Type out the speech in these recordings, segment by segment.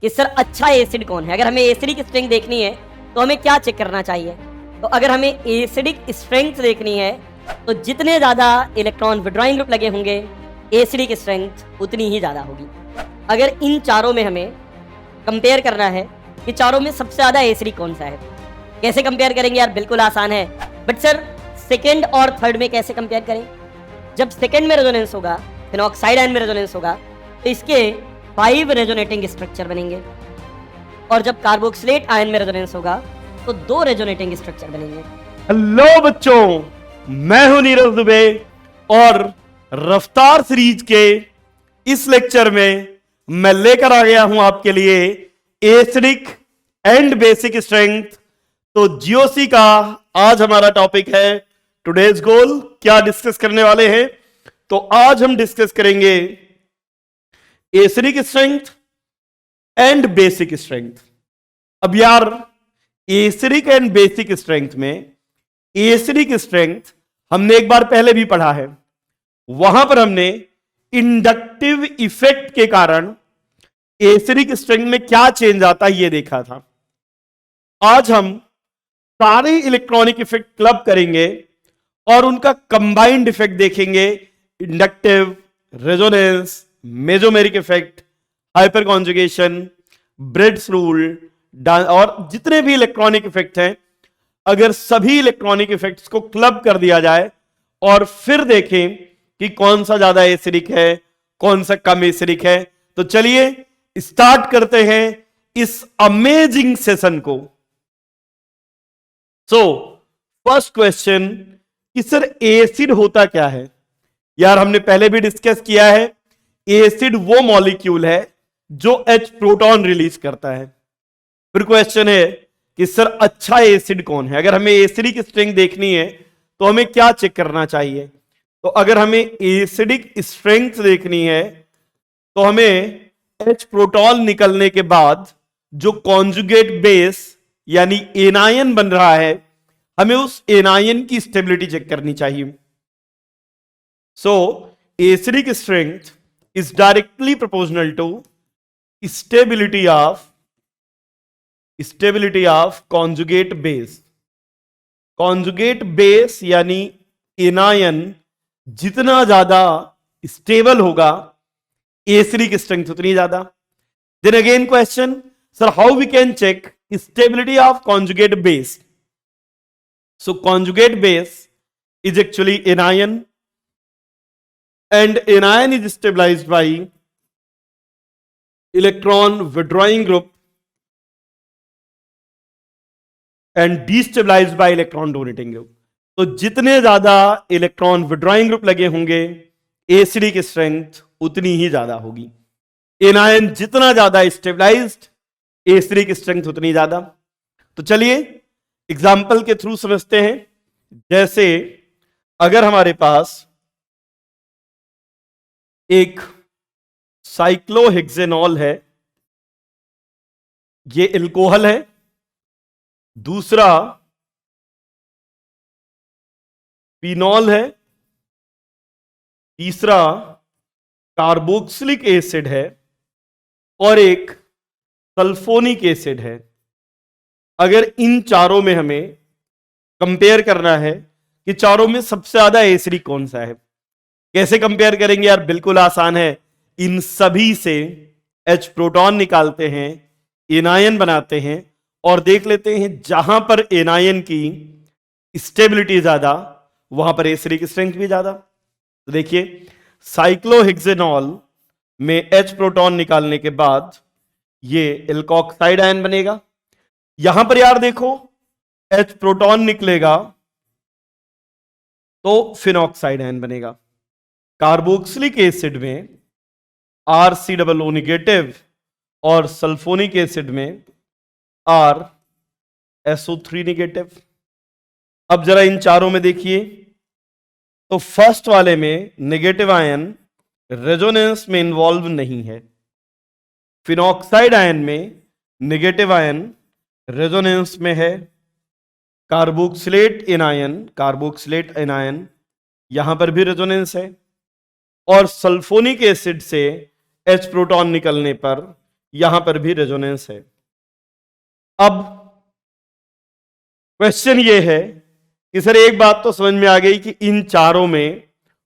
कि सर अच्छा एसिड कौन है। अगर हमें एसिडिक स्ट्रेंथ देखनी है तो हमें क्या चेक करना चाहिए? तो अगर हमें एसिडिक स्ट्रेंथ देखनी है तो जितने ज़्यादा इलेक्ट्रॉन विड्रॉइंग ग्रुप लगे होंगे एसिडिक स्ट्रेंथ उतनी ही ज़्यादा होगी। अगर इन चारों में हमें कंपेयर करना है कि चारों में सबसे ज़्यादा एसिडिक कौन सा है, कैसे कंपेयर करेंगे यार? बिल्कुल आसान है। बट सर सेकेंड और थर्ड में कैसे कंपेयर करें? जब सेकेंड में रेजोनेंस होगा, फिनॉक्साइड आयन में रेजोनेंस होगा, तो इसके 5 रेजोनेटिंग स्ट्रक्चर बनेंगे, और जब कार्बोक्सिलेट आयन में रेजोनेंस होगा तो 2 रेजोनेटिंग स्ट्रक्चर बनेंगे। हेलो बच्चों, मैं हूं नीरज दुबे और रफ्तार सीरीज के इस लेक्चर में मैं लेकर आ गया हूं आपके लिए एसिडिक एंड बेसिक स्ट्रेंथ। तो जीओसी का आज हमारा टॉपिक है टुडेज गोल। क्या डिस्कस करने वाले हैं? तो आज हम डिस्कस करेंगे acidic strength and basic strength. अब यार एसिडिक एंड बेसिक स्ट्रेंथ में एसिडिक स्ट्रेंथ हमने एक बार पहले भी पढ़ा है। वहां पर हमने इंडक्टिव इफेक्ट के कारण एसिडिक स्ट्रेंथ में क्या चेंज आता है ये देखा था। आज हम सारे इलेक्ट्रॉनिक इफेक्ट क्लब करेंगे और उनका कंबाइंड इफेक्ट देखेंगे। Inductive, resonance, mesomeric effect, hyper conjugation, Bredt's rule और जितने भी इलेक्ट्रॉनिक इफेक्ट हैं, अगर सभी इलेक्ट्रॉनिक इफेक्ट्स को क्लब कर दिया जाए और फिर देखें कि कौन सा ज्यादा एसिडिक है, कौन सा कम एसिडिक है। तो चलिए स्टार्ट करते हैं इस अमेजिंग सेशन को। फर्स्ट क्वेश्चन कि सर एसिड होता क्या है? यार हमने पहले भी डिस्कस किया है, एसिड वो मॉलिक्यूल है जो H प्रोटॉन रिलीज करता है। फिर क्वेश्चन है कि सर अच्छा एसिड कौन है? अगर हमें एसिडिक स्ट्रेंथ देखनी है तो हमें क्या चेक करना चाहिए? तो अगर हमें एसिडिक स्ट्रेंथ देखनी है तो हमें H प्रोटॉन निकलने के बाद जो कॉन्जुगेट बेस यानी एनायन बन रहा है, हमें उस एनायन की स्टेबिलिटी चेक करनी चाहिए। So acidic strength is directly proportional to stability of conjugate base. Conjugate base यानी एनायन जितना ज्यादा स्टेबल होगा एसिडिक स्ट्रेंथ उतनी ज्यादा। Then again question, sir how we can check stability of conjugate base? So conjugate base is actually anion and anion is stabilized by electron withdrawing group and destabilized by electron donating group। तो जितने ज्यादा electron withdrawing group लगे होंगे acidic strength उतनी ही ज्यादा होगी। Anion जितना ज्यादा स्टेबलाइज्ड एसिडिक स्ट्रेंथ उतनी ज्यादा। तो चलिए एग्जाम्पल के थ्रू समझते हैं। जैसे अगर हमारे पास एक साइक्लोहेक्सेनॉल है, ये एल्कोहल है, दूसरा फिनॉल है, तीसरा कार्बोक्सिलिक एसिड है और एक सल्फोनिक एसिड है। अगर इन चारों में हमें कंपेयर करना है कि चारों में सबसे ज्यादा एसिडिक कौन सा है, कैसे कंपेयर करेंगे यार? बिल्कुल आसान है। इन सभी से H प्रोटॉन निकालते हैं, एनायन बनाते हैं और देख लेते हैं जहां पर एनायन की स्टेबिलिटी ज्यादा वहां पर एसिडिक स्ट्रेंथ भी ज्यादा। तो देखिए साइक्लोहेक्सेनॉल में H प्रोटॉन निकालने के बाद ये एल्कोक्साइड आयन बनेगा। यहां पर यार देखो H प्रोटॉन निकलेगा तो फिनॉक्साइड आयन बनेगा। कार्बोक्सिलिक एसिड में RCOO नेगेटिव और सल्फोनिक एसिड में RSO3 नेगेटिव। अब जरा इन चारों में देखिए, तो फर्स्ट वाले में नेगेटिव आयन रेजोनेंस में इन्वॉल्व नहीं है। फिनॉक्साइड आयन में नेगेटिव आयन रेजोनेंस में है। कार्बोक्सिलेट एनायन यहां पर भी रेजोनेंस है और सल्फोनिक एसिड से H प्रोटॉन निकलने पर यहां पर भी रेजोनेंस है। अब क्वेश्चन ये है कि सर एक बात तो समझ में आ गई कि इन चारों में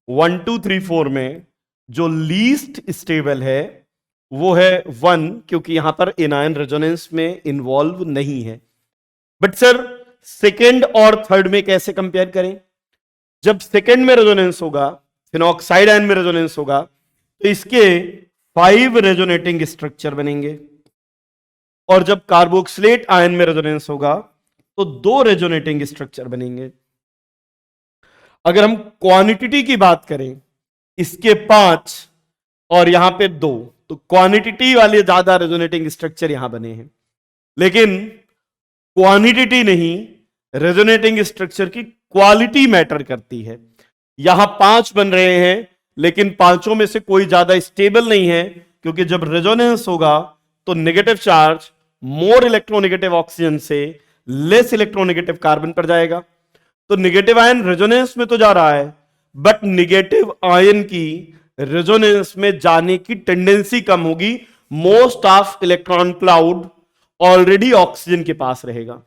1 2 3 4 में जो लीस्ट स्टेबल है वो है 1, क्योंकि यहां पर एनायन रेजोनेंस में इन्वॉल्व नहीं है। बट सर सेकेंड और थर्ड में कैसे कंपेयर करें? जब सेकेंड में रेजोनेंस होगा, फिनॉक्साइड आयन में रेजोनेंस होगा, तो इसके 5 रेजोनेटिंग स्ट्रक्चर बनेंगे, और जब कार्बोक्सिलेट आयन में रेजोनेंस होगा तो 2 रेजोनेटिंग स्ट्रक्चर बनेंगे। अगर हम क्वांटिटी की बात करें, इसके 5 और यहां पे 2, तो क्वांटिटी वाले ज्यादा रेजोनेटिंग स्ट्रक्चर यहां बने हैं, लेकिन क्वांटिटी नहीं, रेजोनेटिंग स्ट्रक्चर की क्वालिटी मैटर करती है। यहां 5 बन रहे हैं, लेकिन पांचों में से कोई ज्यादा स्टेबल नहीं है, क्योंकि जब रेजोनेंस होगा तो negative charge more electronegative oxygen से लेस इलेक्ट्रोनेगेटिव कार्बन पर जाएगा। तो नेगेटिव आयन रेजोनेंस में तो जा रहा है, बट नेगेटिव आयन की रेजोनेंस में जाने की टेंडेंसी कम होगी। Most of electron cloud already oxygen के पास रहेगा,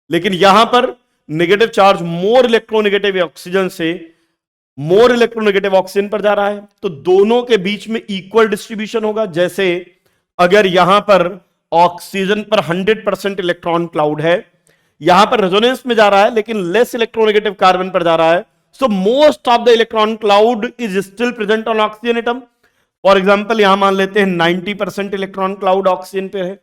लेकिन यहां पर negative charge more electronegative oxygen से मोर इलेक्ट्रोनेगेटिव ऑक्सीजन पर जा रहा है, तो दोनों के बीच में इक्वल डिस्ट्रीब्यूशन होगा। जैसे अगर यहां पर ऑक्सीजन पर 100% इलेक्ट्रॉन क्लाउड है, यहां पर रेजोनेंस में जा रहा है लेकिन लेस इलेक्ट्रोनेगेटिव कार्बन पर जा रहा है, सो most of the electron cloud is still present on oxygen atom. For example यहां मान लेते हैं 90% इलेक्ट्रॉन क्लाउड ऑक्सीजन पे है,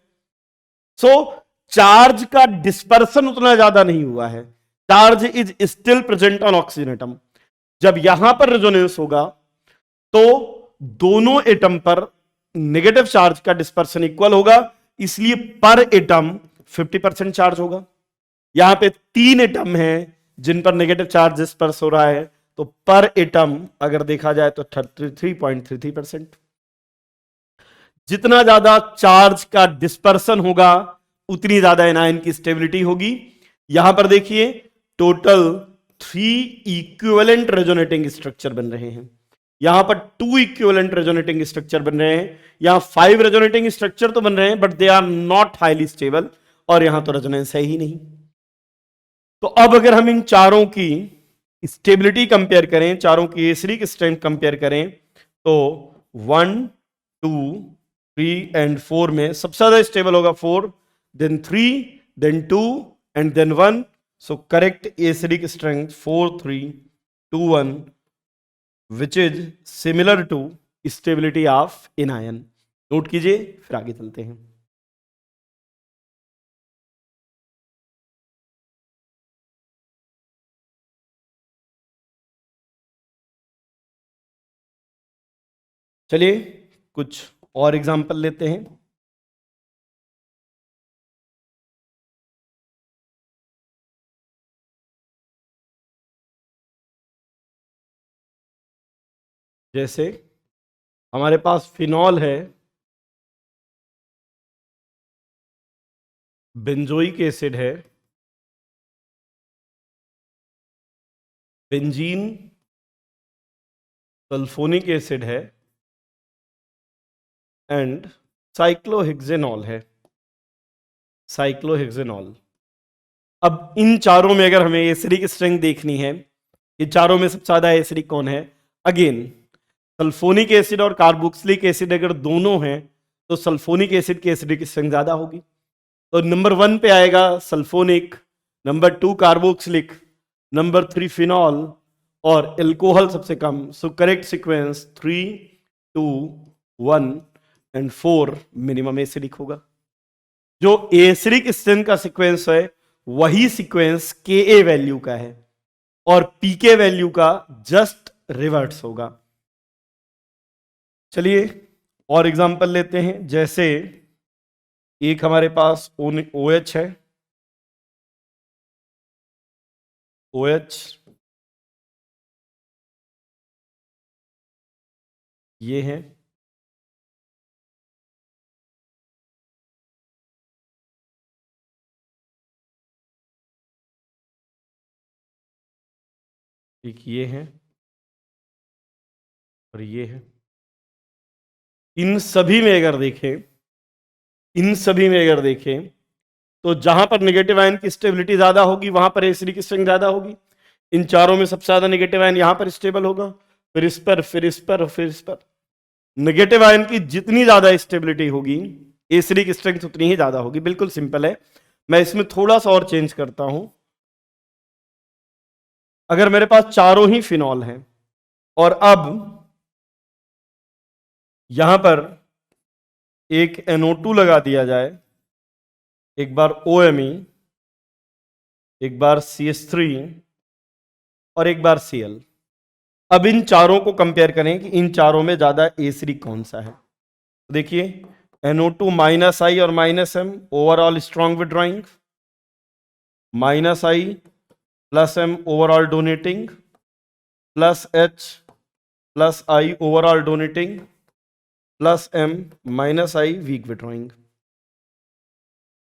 सो चार्ज का डिस्पर्सन उतना ज्यादा नहीं हुआ है, charge is still present on oxygen atom. जब यहां पर रेजोनेंस होगा तो दोनों एटम पर नेगेटिव चार्ज का डिस्पर्सन इक्वल होगा, इसलिए पर एटम 50% चार्ज होगा। यहां पे 3 एटम हैं जिन पर नेगेटिव चार्ज डिस्पर्स हो रहा है, तो पर एटम अगर देखा जाए तो 33.33%। जितना ज्यादा चार्ज का डिस्पर्सन होगा उतनी ज्यादा एनायन की स्टेबिलिटी होगी। यहां पर देखिए टोटल 3 इक्विवेलेंट रेजोनेटिंग स्ट्रक्चर बन रहे हैं, यहां पर 2 इक्विवेलेंट रेजोनेटिंग स्ट्रक्चर बन रहे हैं, यहां 5 रेजोनेटिंग स्ट्रक्चर तो बन रहे हैं but they are not highly stable, और यहां तो रेजोनेंस है ही नहीं। तो अब अगर हम इन चारों की स्टेबिलिटी कंपेयर करें, चारों की एसिडिक स्ट्रेंथ कंपेयर करें, तो 1 2 3 एंड 4 में सबसे ज्यादा स्टेबल होगा 4, then 3, then 2 and then 1। So correct acidic strength 4 3 2 1, which is similar to stability of anion. Note कीजिए, फिर आगे चलते हैं। चलिए कुछ और एग्जांपल लेते हैं। जैसे हमारे पास फिनॉल है, बेंजोइक एसिड है, बेंजीन सल्फोनिक एसिड है, एंड साइक्लोहेक्सेनॉल है, साइक्लोहेक्सेनॉल। अब इन चारों में अगर हमें एसिडिक स्ट्रेंथ देखनी है, ये चारों में सबसे ज्यादा एसिडिक कौन है? अगेन सल्फोनिक एसिड और कार्बोक्सिलिक एसिड अगर दोनों हैं तो सल्फोनिक एसिड की एसिडिक स्ट्रेंथ ज्यादा होगी, तो नंबर 1 पे आएगा sulphonic, number 2 carboxylic, number 3 phenol, और एल्कोहल सबसे कम। So correct sequence 3 2 1 and 4 minimum acidic होगा। जो एसिडिक स्ट्रेंथ का सीक्वेंस है वही सीक्वेंस के वैल्यू का है, और पीके वैल्यू का जस्ट रिवर्स होगा। चलिए और एग्जांपल लेते हैं। जैसे एक हमारे पास OH है, OH, ये है, एक ये है, और ये है। इन सभी में अगर देखें इन सभी में अगर देखें तो जहां पर नेगेटिव आयन की स्टेबिलिटी ज्यादा होगी वहां पर एसिडिक स्ट्रेंथ ज्यादा होगी। इन चारों में सबसे ज्यादा नेगेटिव आयन यहां पर स्टेबल होगा, फिर इस पर, फिर इस पर, फिर इस पर। नेगेटिव आयन की जितनी ज्यादा स्टेबिलिटी होगी एसिडिक स्ट्रेंथ उतनी ही ज्यादा होगी। बिल्कुल सिंपल है। मैं इसमें थोड़ा सा और चेंज करता हूं। अगर मेरे पास चारों ही फिनॉल हैं और अब यहां पर एक NO2 लगा दिया जाए, एक बार OMe, एक बार CH3 और एक बार Cl। अब इन चारों को कंपेयर करें कि इन चारों में ज्यादा एसिडिक कौन सा है। तो देखिए NO2 -I और -M overall strong withdrawing, -I + M overall donating, +H + I overall donating, +M -I weak withdrawing.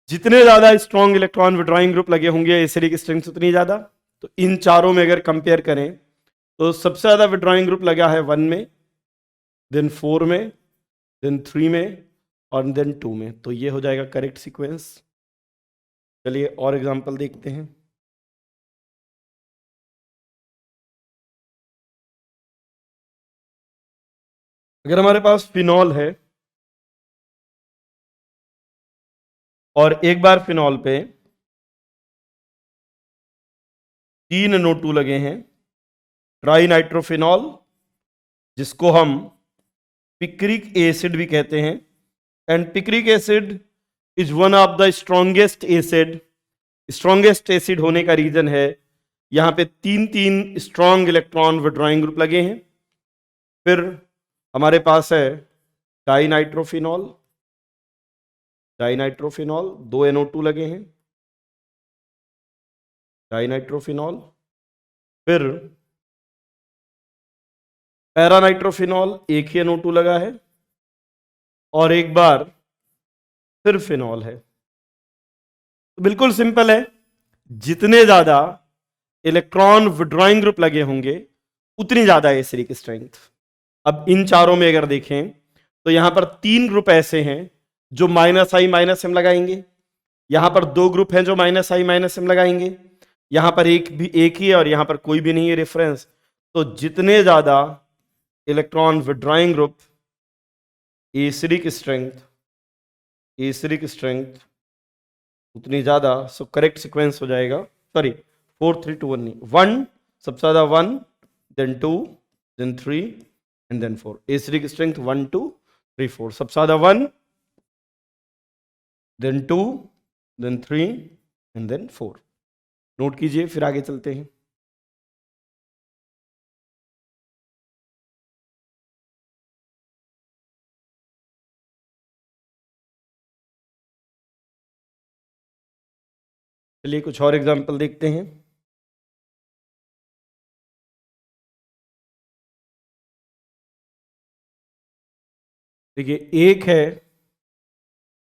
जितने ज्यादा स्ट्रॉन्ग इलेक्ट्रॉन विड्रॉइंग ग्रुप लगे होंगे एसिडिक स्ट्रेंथ उतनी ज्यादा। तो इन चारों में अगर कंपेयर करें तो सबसे ज्यादा विड्रॉइंग ग्रुप लगा है 1 में, देन 4 में, देन 3 में और देन 2 में। तो ये हो जाएगा करेक्ट सीक्वेंस। चलिए और एग्जांपल देखते हैं। अगर हमारे पास फिनॉल है और एक बार फिनॉल पे 3 NO2 लगे हैं, ट्राई नाइट्रोफिनॉल, जिसको हम पिक्रिक एसिड भी कहते हैं। And picric acid is one of the strongest acid. Strongest acid होने का रीजन है यहां पे 3 स्ट्रॉन्ग इलेक्ट्रॉन विड्रॉइंग ग्रुप लगे हैं। फिर हमारे पास है डाइनाइट्रोफिनॉल, 2 NO2 लगे हैं, डाइनाइट्रोफिनॉल। फिर पैरानाइट्रोफिनॉल, एक ही NO2 लगा है और एक बार फिर फिनॉल है। तो बिल्कुल सिंपल है, जितने ज्यादा इलेक्ट्रॉन विड्रॉइंग ग्रुप लगे होंगे उतनी ज्यादा एसिडिक स्ट्रेंथ। अब इन चारों में अगर देखें तो यहां पर 3 ग्रुप ऐसे हैं जो -I -M लगाएंगे, यहां पर 2 ग्रुप हैं जो -I -M लगाएंगे, यहां पर एक ही है और यहां पर कोई भी नहीं है रेफरेंस। तो जितने ज्यादा electron withdrawing group acidic strength उतनी ज्यादा। सो करेक्ट सीक्वेंस हो जाएगा, सॉरी 4 3 2 1 नहीं, 1 सबसे ज्यादा 1, then 2, then 3 and then 4। Acidic strength 1 2 3 4, सबसे ज्यादा 1, then 2, then 3 and then 4। Note कीजिए, फिर आगे चलते हैं। चलिए कुछ और एग्जांपल देखते हैं। देखिए एक है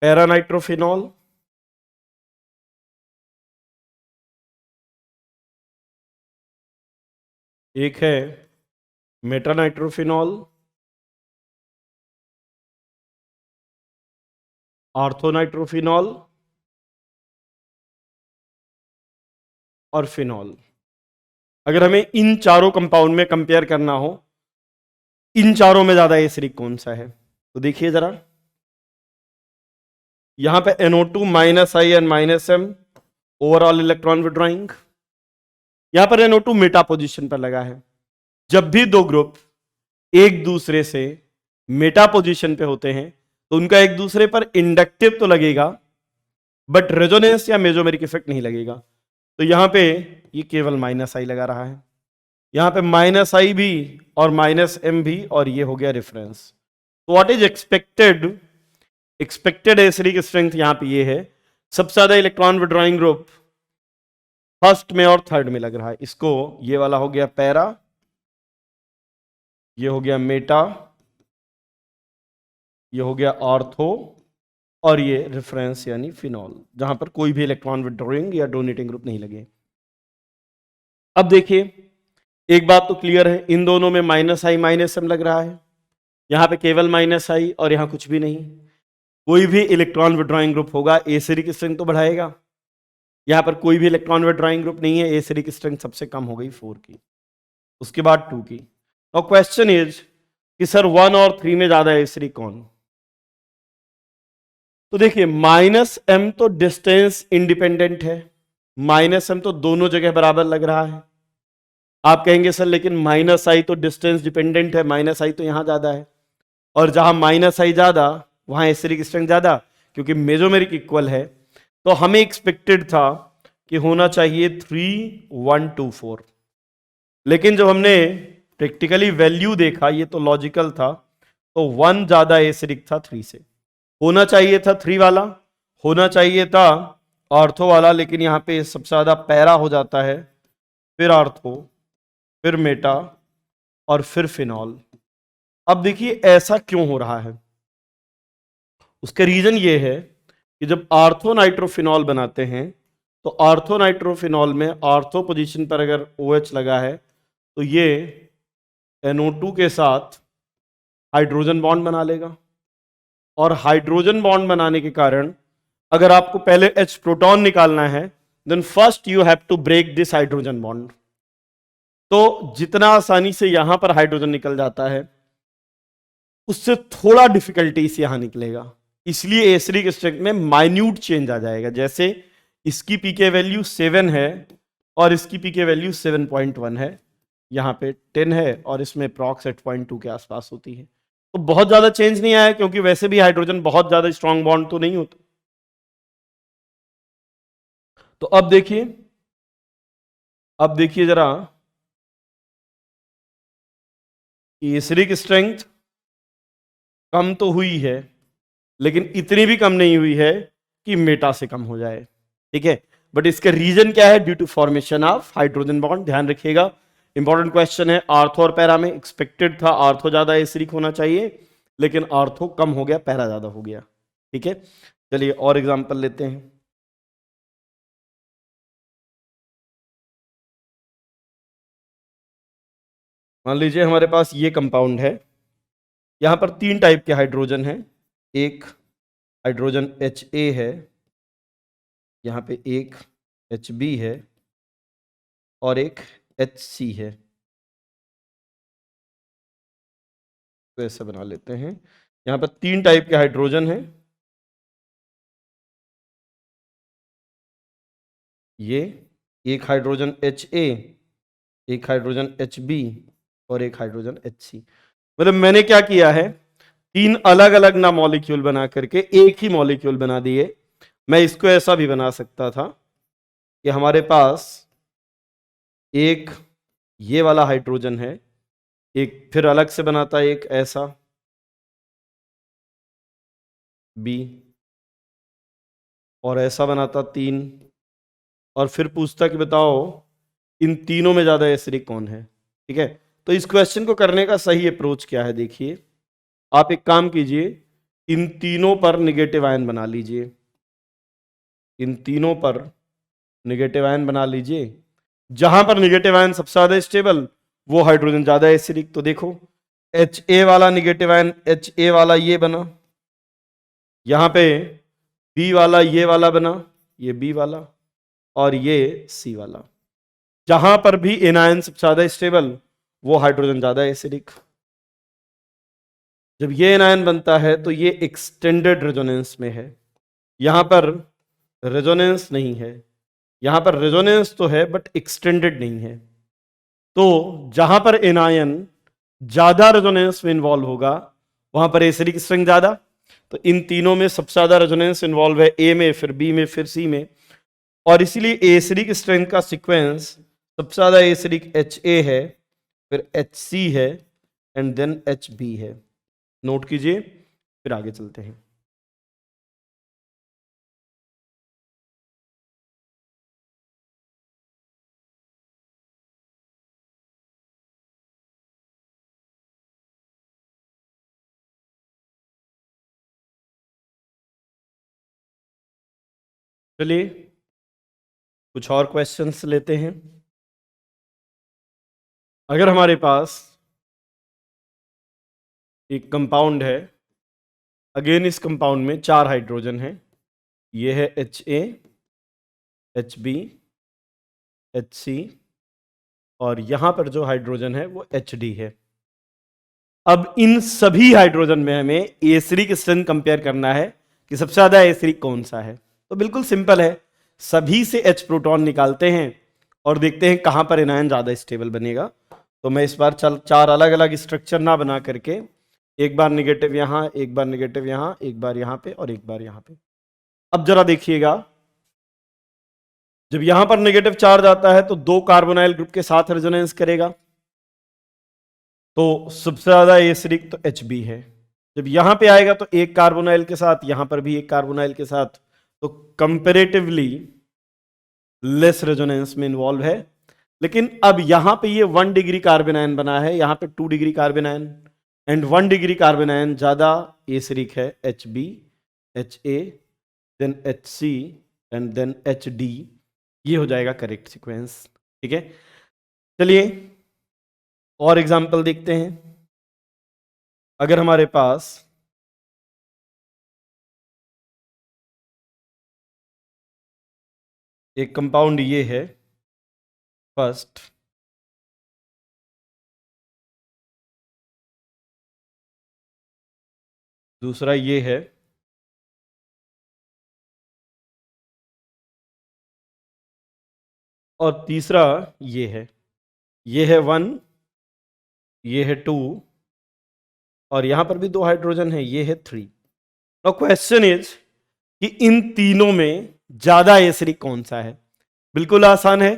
पैरानाइट्रोफिनॉल, एक है मेटानाइट्रोफिनॉल, ऑर्थोनाइट्रोफिनॉल और फिनॉल। अगर हमें इन चारों कंपाउंड में कंपेयर करना हो इन चारों में ज्यादा एसिडिक कौन सा है, तो देखिए जरा, यहां पे NO2 -I and -M overall electron withdrawing, यहां पर NO2 मेटा पोजीशन पर लगा है। जब भी दो ग्रुप एक दूसरे से मेटा पोजीशन पे होते हैं तो उनका एक दूसरे पर इंडक्टिव तो लगेगा बट रेजोनेंस या मेजोमेरिक इफेक्ट नहीं लगेगा। तो यहां पे ये केवल -I लगा रहा है, यहां पे -I भी और -M भी, और ये हो गया रेफरेंस। तो what is expected acidic strength यहां पे ये है, सबसे ज्यादा इलेक्ट्रॉन विड्रॉइंग ग्रुप फर्स्ट में और थर्ड में लग रहा है। इसको ये वाला हो गया पैरा, ये हो गया मेटा, ये हो गया ऑर्थो, और ये रेफरेंस यानी फिनॉल, जहां पर कोई भी इलेक्ट्रॉन विड्रॉइंग या डोनेटिंग ग्रुप नहीं लगे। अब देखिए एक बात तो क्लियर है, इन दोनों में -I -M लग रहा है, यहां पे केवल -I और यहां कुछ भी नहीं। कोई भी इलेक्ट्रॉन विड्रॉइंग ग्रुप होगा एसिडिक स्ट्रेंथ तो बढ़ाएगा। यहां पर कोई भी इलेक्ट्रॉन विड्रॉइंग ग्रुप नहीं है, एसिडिक स्ट्रेंथ सबसे कम हो गई 4 की, उसके बाद 2 की। और क्वेश्चन इज कि सर 1 और 3 में ज्यादा एसिडिक कौन? तो देखिए -m तो डिस्टेंस इंडिपेंडेंट है, -m तो दोनों जगह बराबर लग रहा है। आप कहेंगे सर लेकिन -i तो डिस्टेंस डिपेंडेंट है, -i तो यहां ज्यादा है, और जहां -i ज्यादा वहां एसिडिक स्ट्रेंथ ज्यादा, क्योंकि मेजोमेरिक इक्वल है। तो हमें एक्सपेक्टेड था कि होना चाहिए 3 1 2 4, लेकिन जब हमने प्रैक्टिकली वैल्यू देखा, ये तो लॉजिकल था, तो 1 ज्यादा एसिडिक था 3 से। होना चाहिए था 3 वाला, होना चाहिए था ऑर्थो वाला, लेकिन यहां पे सबसे ज्यादा पैरा हो जाता है, फिर ऑर्थो, फिर मेटा और फिर फिनॉल। अब देखिए ऐसा क्यों हो रहा है, उसका रीजन ये है कि जब ऑर्थो नाइट्रोफिनॉल बनाते हैं तो ऑर्थो नाइट्रोफिनॉल में ऑर्थो पोजीशन पर अगर OH लगा है तो ये NO2 के साथ हाइड्रोजन बॉन्ड बना लेगा, और हाइड्रोजन बॉन्ड बनाने के कारण अगर आपको पहले H प्रोटॉन निकालना है, then first you have to break this hydrogen bond. तो जितना आसानी से यहां पर हाइड्रोजन निकल जाता है, उससे थोड़ा डिफिकल्टी से यहां निकलेगा, इसलिए एसिडिक स्ट्रेंथ में माइन्यूट चेंज आ जाएगा। जैसे इसकी पीके वैल्यू 7 है और इसकी पीके वैल्यू 7.1 है, यहाँ पे 10 है और इसमें प्रॉक्स 8.2 के आसपास होती है। तो बहुत ज्यादा चेंज नहीं आया, क्योंकि वैसे भी हाइड्रोजन बहुत ज्यादा स्ट्रॉन्ग बॉन्ड तो नहीं होता। तो अब देखिए जरा, एसिडिक स्ट्रेंथ कम तो हुई है, लेकिन इतनी भी कम नहीं हुई है कि मेटा से कम हो जाए, ठीक है। बट इसका रीजन क्या है? Due to formation of hydrogen bond. ध्यान रखिएगा, इंपॉर्टेंट क्वेश्चन है। आर्थो और पैरा में एक्सपेक्टेड था आर्थो ज्यादा एसिडिक होना चाहिए, लेकिन आर्थो कम हो गया, पैरा ज्यादा हो गया, ठीक है। चलिए और एग्जांपल लेते हैं। मान लीजिए हमारे पास ये कंपाउंड है, यहां पर 3 टाइप के हाइड्रोजन हैं। एक हाइड्रोजन HA है, यहाँ पे एक HB है और एक HC है। तो ऐसा बना लेते हैं, यहाँ पर 3 टाइप के हाइड्रोजन हैं। ये एक हाइड्रोजन HA, एक हाइड्रोजन HB और एक हाइड्रोजन HC। मतलब मैंने क्या किया है, 3 अलग अलग ना मॉलिक्यूल बना करके एक ही मॉलिक्यूल बना दिए। मैं इसको ऐसा भी बना सकता था कि हमारे पास एक ये वाला हाइड्रोजन है, एक फिर अलग से बनाता एक ऐसा B, और ऐसा बनाता 3, और फिर पूछता कि बताओ इन तीनों में ज्यादा एसिडिक कौन है, ठीक है। तो इस क्वेश्चन को करने का सही अप्रोच क्या है? देखिए, आप एक काम कीजिए, इन तीनों पर निगेटिव आयन बना लीजिए, इन तीनों पर निगेटिव आयन बना लीजिए। जहां पर निगेटिव आयन सबसे ज्यादा स्टेबल, वो हाइड्रोजन ज्यादा एसिडिक। तो देखो HA वाला निगेटिव आयन, HA वाला ये बना, यहां पे B वाला ये वाला बना, ये B वाला, और ये C वाला। जहां पर भी एनायन सबसे ज्यादा स्टेबल, वो हाइड्रोजन ज्यादा एसिडिक। जब ये एनायन बनता है तो ये एक्सटेंडेड रेजोनेंस में है, यहां पर रेजोनेंस नहीं है, यहां पर रेजोनेंस तो है बट एक्सटेंडेड नहीं है। तो जहां पर एनायन ज्यादा रेजोनेंस में इन्वॉल्व होगा, वहां पर एसिडिक स्ट्रेंथ ज्यादा। तो इन तीनों में सबसे ज्यादा रेजोनेंस इन्वॉल्व है A में, फिर B में, फिर C में, और इसीलिए एसिडिक स्ट्रेंथ का सीक्वेंस सबसे ज्यादा एसिडिक HA है, फिर HC है एंड देन HB है। नोट कीजिए, फिर आगे चलते हैं। चलिए कुछ और क्वेश्चंस लेते हैं। अगर हमारे पास एक कंपाउंड है, अगेन इस कंपाउंड में 4 हाइड्रोजन हैं। ये है HA, HB, HC और यहां पर जो हाइड्रोजन है वो HD है। अब इन सभी हाइड्रोजन में हमें एसिडिक स्ट्रेंथ कंपेयर करना है कि सबसे ज्यादा एसिडिक कौन सा है। तो बिल्कुल सिंपल है, सभी से H प्रोटॉन निकालते हैं और देखते हैं कहां पर एनायन ज्यादा स्टेबल बनेगा। तो मैं इस बार 4 अलग अलग स्ट्रक्चर ना बना करके एक बार निगेटिव यहां, एक बार निगेटिव यहां, एक बार यहां पे और एक बार यहां पे। अब जरा देखिएगा, जब यहां पर नेगेटिव चार्ज आता है तो 2 कार्बोनाइल ग्रुप के साथ रेजोनेंस करेगा, तो सबसे ज्यादा एसिडिक तो HB है। जब यहां पे आएगा तो 1 कार्बोनाइल के साथ, यहां पर भी 1 कार्बोनाइल के साथ, तो कंपेरेटिवली लेस रेजोनेंस में इन्वॉल्व है। लेकिन अब यहां पे ये 1 डिग्री कार्बन आयन बना है, यहां पे 2 degree carbon ion, and 1 degree carbon ion ज्यादा एसिडिक है, HB, HA, then HC and then HD। ये हो जाएगा करेक्ट सीक्वेंस। ठीक है, चलिए और एग्जांपल देखते हैं। अगर हमारे पास एक कंपाउंड ये है फर्स्ट, दूसरा ये है, और तीसरा ये है 1, ये है 2, और यहां पर भी 2 हाइड्रोजन है, ये है 3। नाउ क्वेश्चन इज कि इन तीनों में ज्यादा एसिडिक कौन सा है। बिल्कुल आसान है,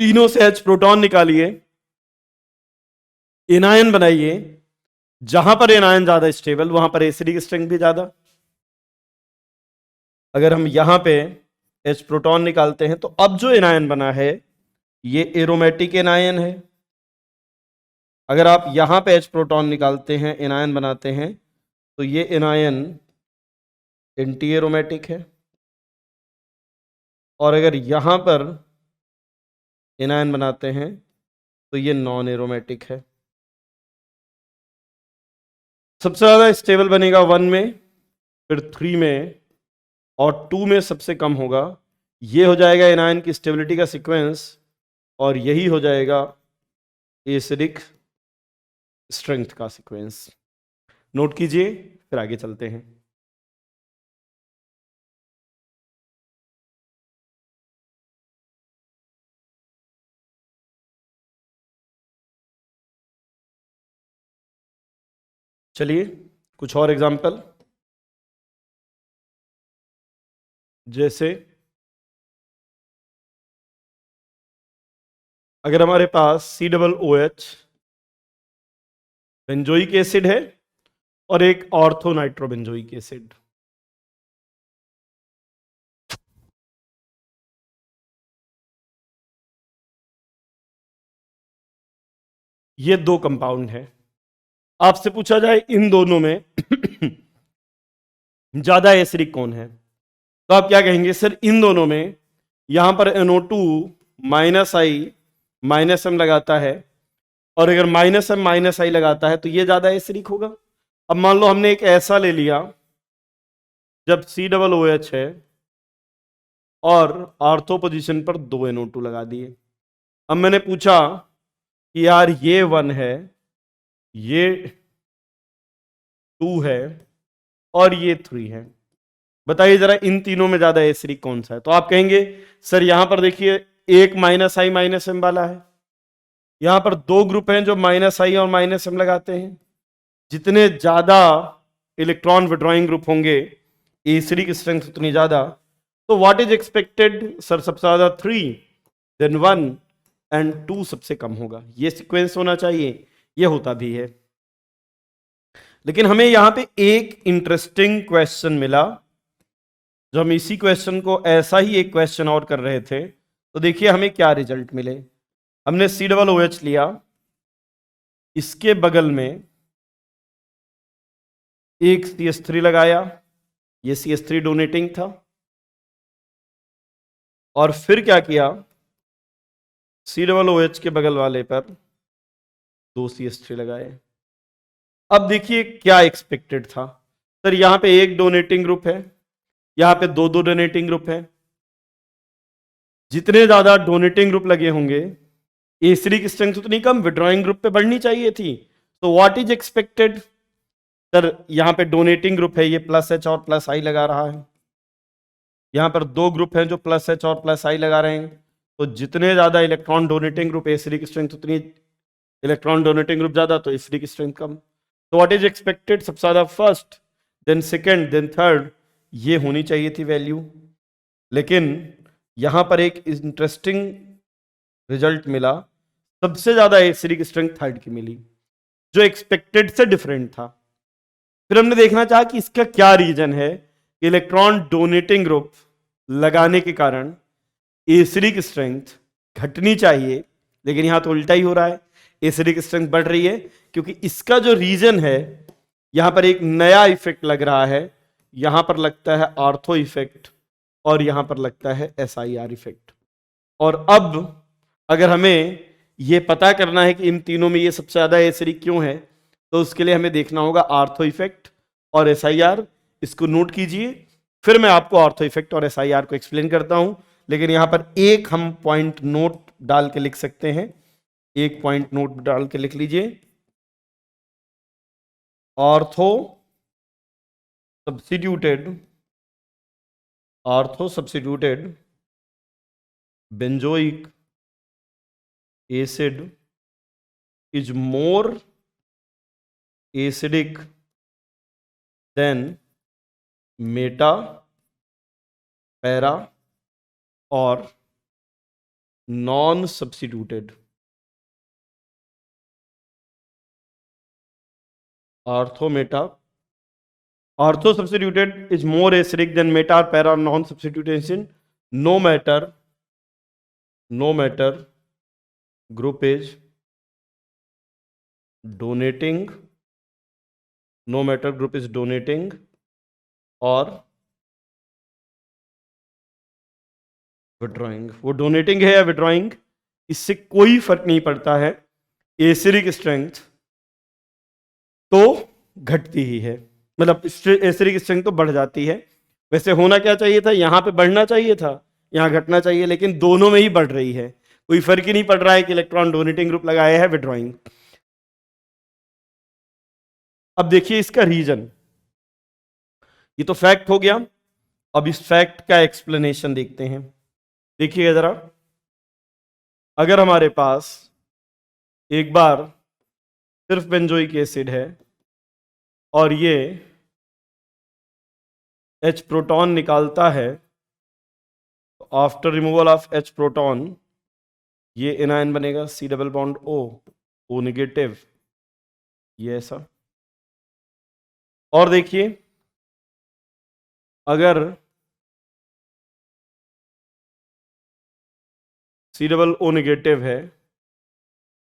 तीनों से H प्रोटॉन निकालिए, एनायन बनाइए, जहां पर एनायन ज्यादा स्टेबल वहां पर एसिडिक स्ट्रेंथ भी ज्यादा। अगर हम यहां पे H प्रोटॉन निकालते हैं तो अब जो एनायन बना है ये एरोमेटिक एनायन है। अगर आप यहां पे H प्रोटॉन निकालते हैं, एनायन बनाते हैं, तो ये एनायन एंटी एरोमेटिक है। और अगर यहां पर एनायन बनाते हैं तो ये नॉन एरोमेटिक है। सबसे ज्यादा स्टेबल बनेगा 1 में, फिर 3 में, और 2 में सबसे कम होगा। ये हो जाएगा एनायन की स्टेबिलिटी का सीक्वेंस, और यही हो जाएगा एसिडिक स्ट्रेंथ का सीक्वेंस। नोट कीजिए, फिर आगे चलते हैं। चलिए कुछ और एग्जांपल, जैसे अगर हमारे पास COOH बेंजोइक एसिड है और एक ऑर्थो नाइट्रोबेंजोइक एसिड, ये 2 कंपाउंड है। आपसे पूछा जाए इन दोनों में ज्यादा एसिडिक कौन है, तो आप क्या कहेंगे? सर इन दोनों में यहां पर NO2 -I-M लगाता है, और अगर -M-I लगाता है तो ये ज्यादा एसिडिक होगा। अब मान लो हमने एक ऐसा ले लिया जब COOH है और ऑर्थो पोजीशन पर 2 NO2 लगा दिए। अब मैंने पूछा कि यार ये 1 है, ये 2 है और ये 3 है, बताइए जरा इन तीनों में ज्यादा एसिडिक कौन सा है। तो आप कहेंगे सर यहां पर देखिए एक -I-M वाला है, यहां पर 2 ग्रुप हैं जो -I और -M लगाते हैं। जितने ज्यादा इलेक्ट्रॉन विड्रॉइंग ग्रुप होंगे एसिडिक स्ट्रेंथ उतनी ज्यादा। तो व्हाट इज एक्सपेक्टेड? सर सबसे ज्यादा 3, देन 1 एंड 2 सबसे कम होगा। ये सीक्वेंस होना चाहिए, ये होता भी है। लेकिन हमें यहां पे एक इंटरेस्टिंग क्वेश्चन मिला, जो हम इसी क्वेश्चन को ऐसा ही एक क्वेश्चन और कर रहे थे, तो देखिए हमें क्या रिजल्ट मिले। हमने COOH लिया, इसके बगल में एक CH3 लगाया, ये CH3 डोनेटिंग था, और फिर क्या किया, COOH के बगल वाले पर 2 CH3 लगाए। अब देखिए क्या एक्सपेक्टेड था, सर यहां पे एक डोनेटिंग ग्रुप है, यहां पे दो दो डोनेटिंग ग्रुप है। जितने ज्यादा डोनेटिंग ग्रुप लगे होंगे एसिडिक स्ट्रेंथ उतनी कम विड्रॉइंग ग्रुप पे बढ़नी चाहिए थी। तो व्हाट इज एक्सपेक्टेड? सर यहां पे डोनेटिंग ग्रुप है, ये प्लस एच और प्लस आई लगा रहा है। यहां पर दो ग्रुप हैं जो प्लस एच और प्लस आई लगा रहे हैं। तो जितने ज्यादा electron donating group acidic strength उतनी इलेक्ट्रॉन डोनेटिंग ग्रुप ज्यादा तो एसिडिक स्ट्रेंथ कम। तो व्हाट इज एक्सपेक्टेड? सबसे ज्यादा first, then second, then third, ये होनी चाहिए थी वैल्यू। लेकिन यहां पर एक इंटरेस्टिंग रिजल्ट मिला, सबसे ज्यादा एसिडिक स्ट्रेंथ थर्ड की मिली, जो एक्सपेक्टेड से डिफरेंट था। फिर हमने देखना चाहा कि इसका क्या रीजन है। इलेक्ट्रॉन डोनेटिंग ग्रुप लगाने के कारण एसिडिक स्ट्रेंथ घटनी चाहिए, लेकिन यहां तो उल्टा ही हो रहा है, एसिडिक स्ट्रेंथ बढ़ रही है। क्योंकि इसका जो रीजन है, यहां पर एक नया इफेक्ट लग रहा है। यहां पर लगता है आर्थो इफेक्ट और यहां पर लगता है SIR इफेक्ट। और अब अगर हमें यह पता करना है कि इन तीनों में ये सबसे ज्यादा एसिडिक क्यों है, तो उसके लिए हमें देखना होगा आर्थो इफेक्ट और SIR। इसको नोट कीजिए, फिर मैं आपको आर्थो इफेक्ट और SIR को एक्सप्लेन करता हूं। लेकिन यहां पर एक हम पॉइंट नोट डाल के लिख सकते हैं, एक पॉइंट नोट डाल के लिख लीजिए, ortho substituted benzoic acid is more acidic than meta, para और non substituted. Ortho substituted is more acidic than meta, para, non substitution. No matter group is donating, no matter group is donating और withdrawing. वो donating है या withdrawing, इससे कोई फर्क नहीं पड़ता है, एसिडिक स्ट्रेंथ तो घटती ही है, मतलब एसिडिक स्ट्रेंथ तो बढ़ जाती है। वैसे होना क्या चाहिए था, यहां पे बढ़ना चाहिए था, यहां घटना चाहिए, लेकिन दोनों में ही बढ़ रही है। कोई फर्क ही नहीं पड़ रहा है कि इलेक्ट्रॉन डोनेटिंग ग्रुप लगाया है विड्रॉइंग। अब देखिए इसका रीजन, ये तो फैक्ट हो गया। अब इस फैक्ट का एक्सप्लेनेशन देखते हैं। देखिए जरा, अगर हमारे पास एक बार सिर्फ बेंजोइक एसिड है और ये H प्रोटॉन निकालता है, तो after removal of H proton ये एनायन बनेगा, C double bond O negative, ये ऐसा। और देखिए अगर C डबल O नेगेटिव है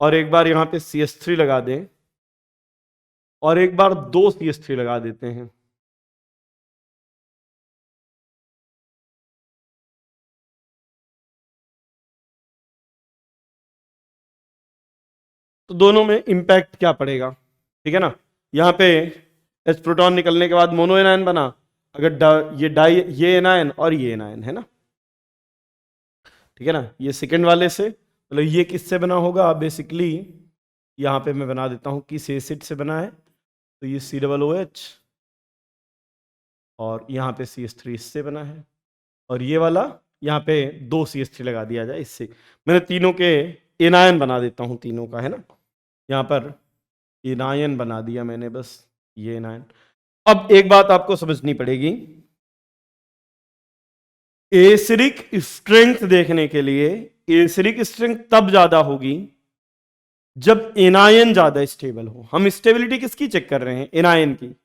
और एक बार यहां पे CH3 लगा दें और एक बार दो CH3 लगा देते हैं, तो दोनों में इंपैक्ट क्या पड़ेगा? ठीक है ना, यहां पे H प्रोटॉन निकलने के बाद मोनो एनायन बना, अगर ये एनायन और ये एनायन है ना, ठीक है ना, ये सेकंड वाले से, मतलब ये किससे बना होगा? बेसिकली यहां पे मैं बना देता हूं किस एसिड से बना है, तो ये COOH और यहां पे CH3 इससे बना है, और ये वाला यहां पे दो CH3 लगा दिया जाए इससे। मैंने तीनों के एनायन बना देता हूं, तीनों का है ना, यहां पर एनायन बना दिया मैंने, बस ये एनायन। अब एक बात आपको समझनी पड़ेगी, एसिडिक स्ट्रेंथ देखने के लिए एसिडिक स्ट्रेंथ तब ज्यादा होगी जब एनायन ज्यादा स्टेबल हो। हम स्टेबिलिटी किसकी चेक कर रहे हैं? एनायन की।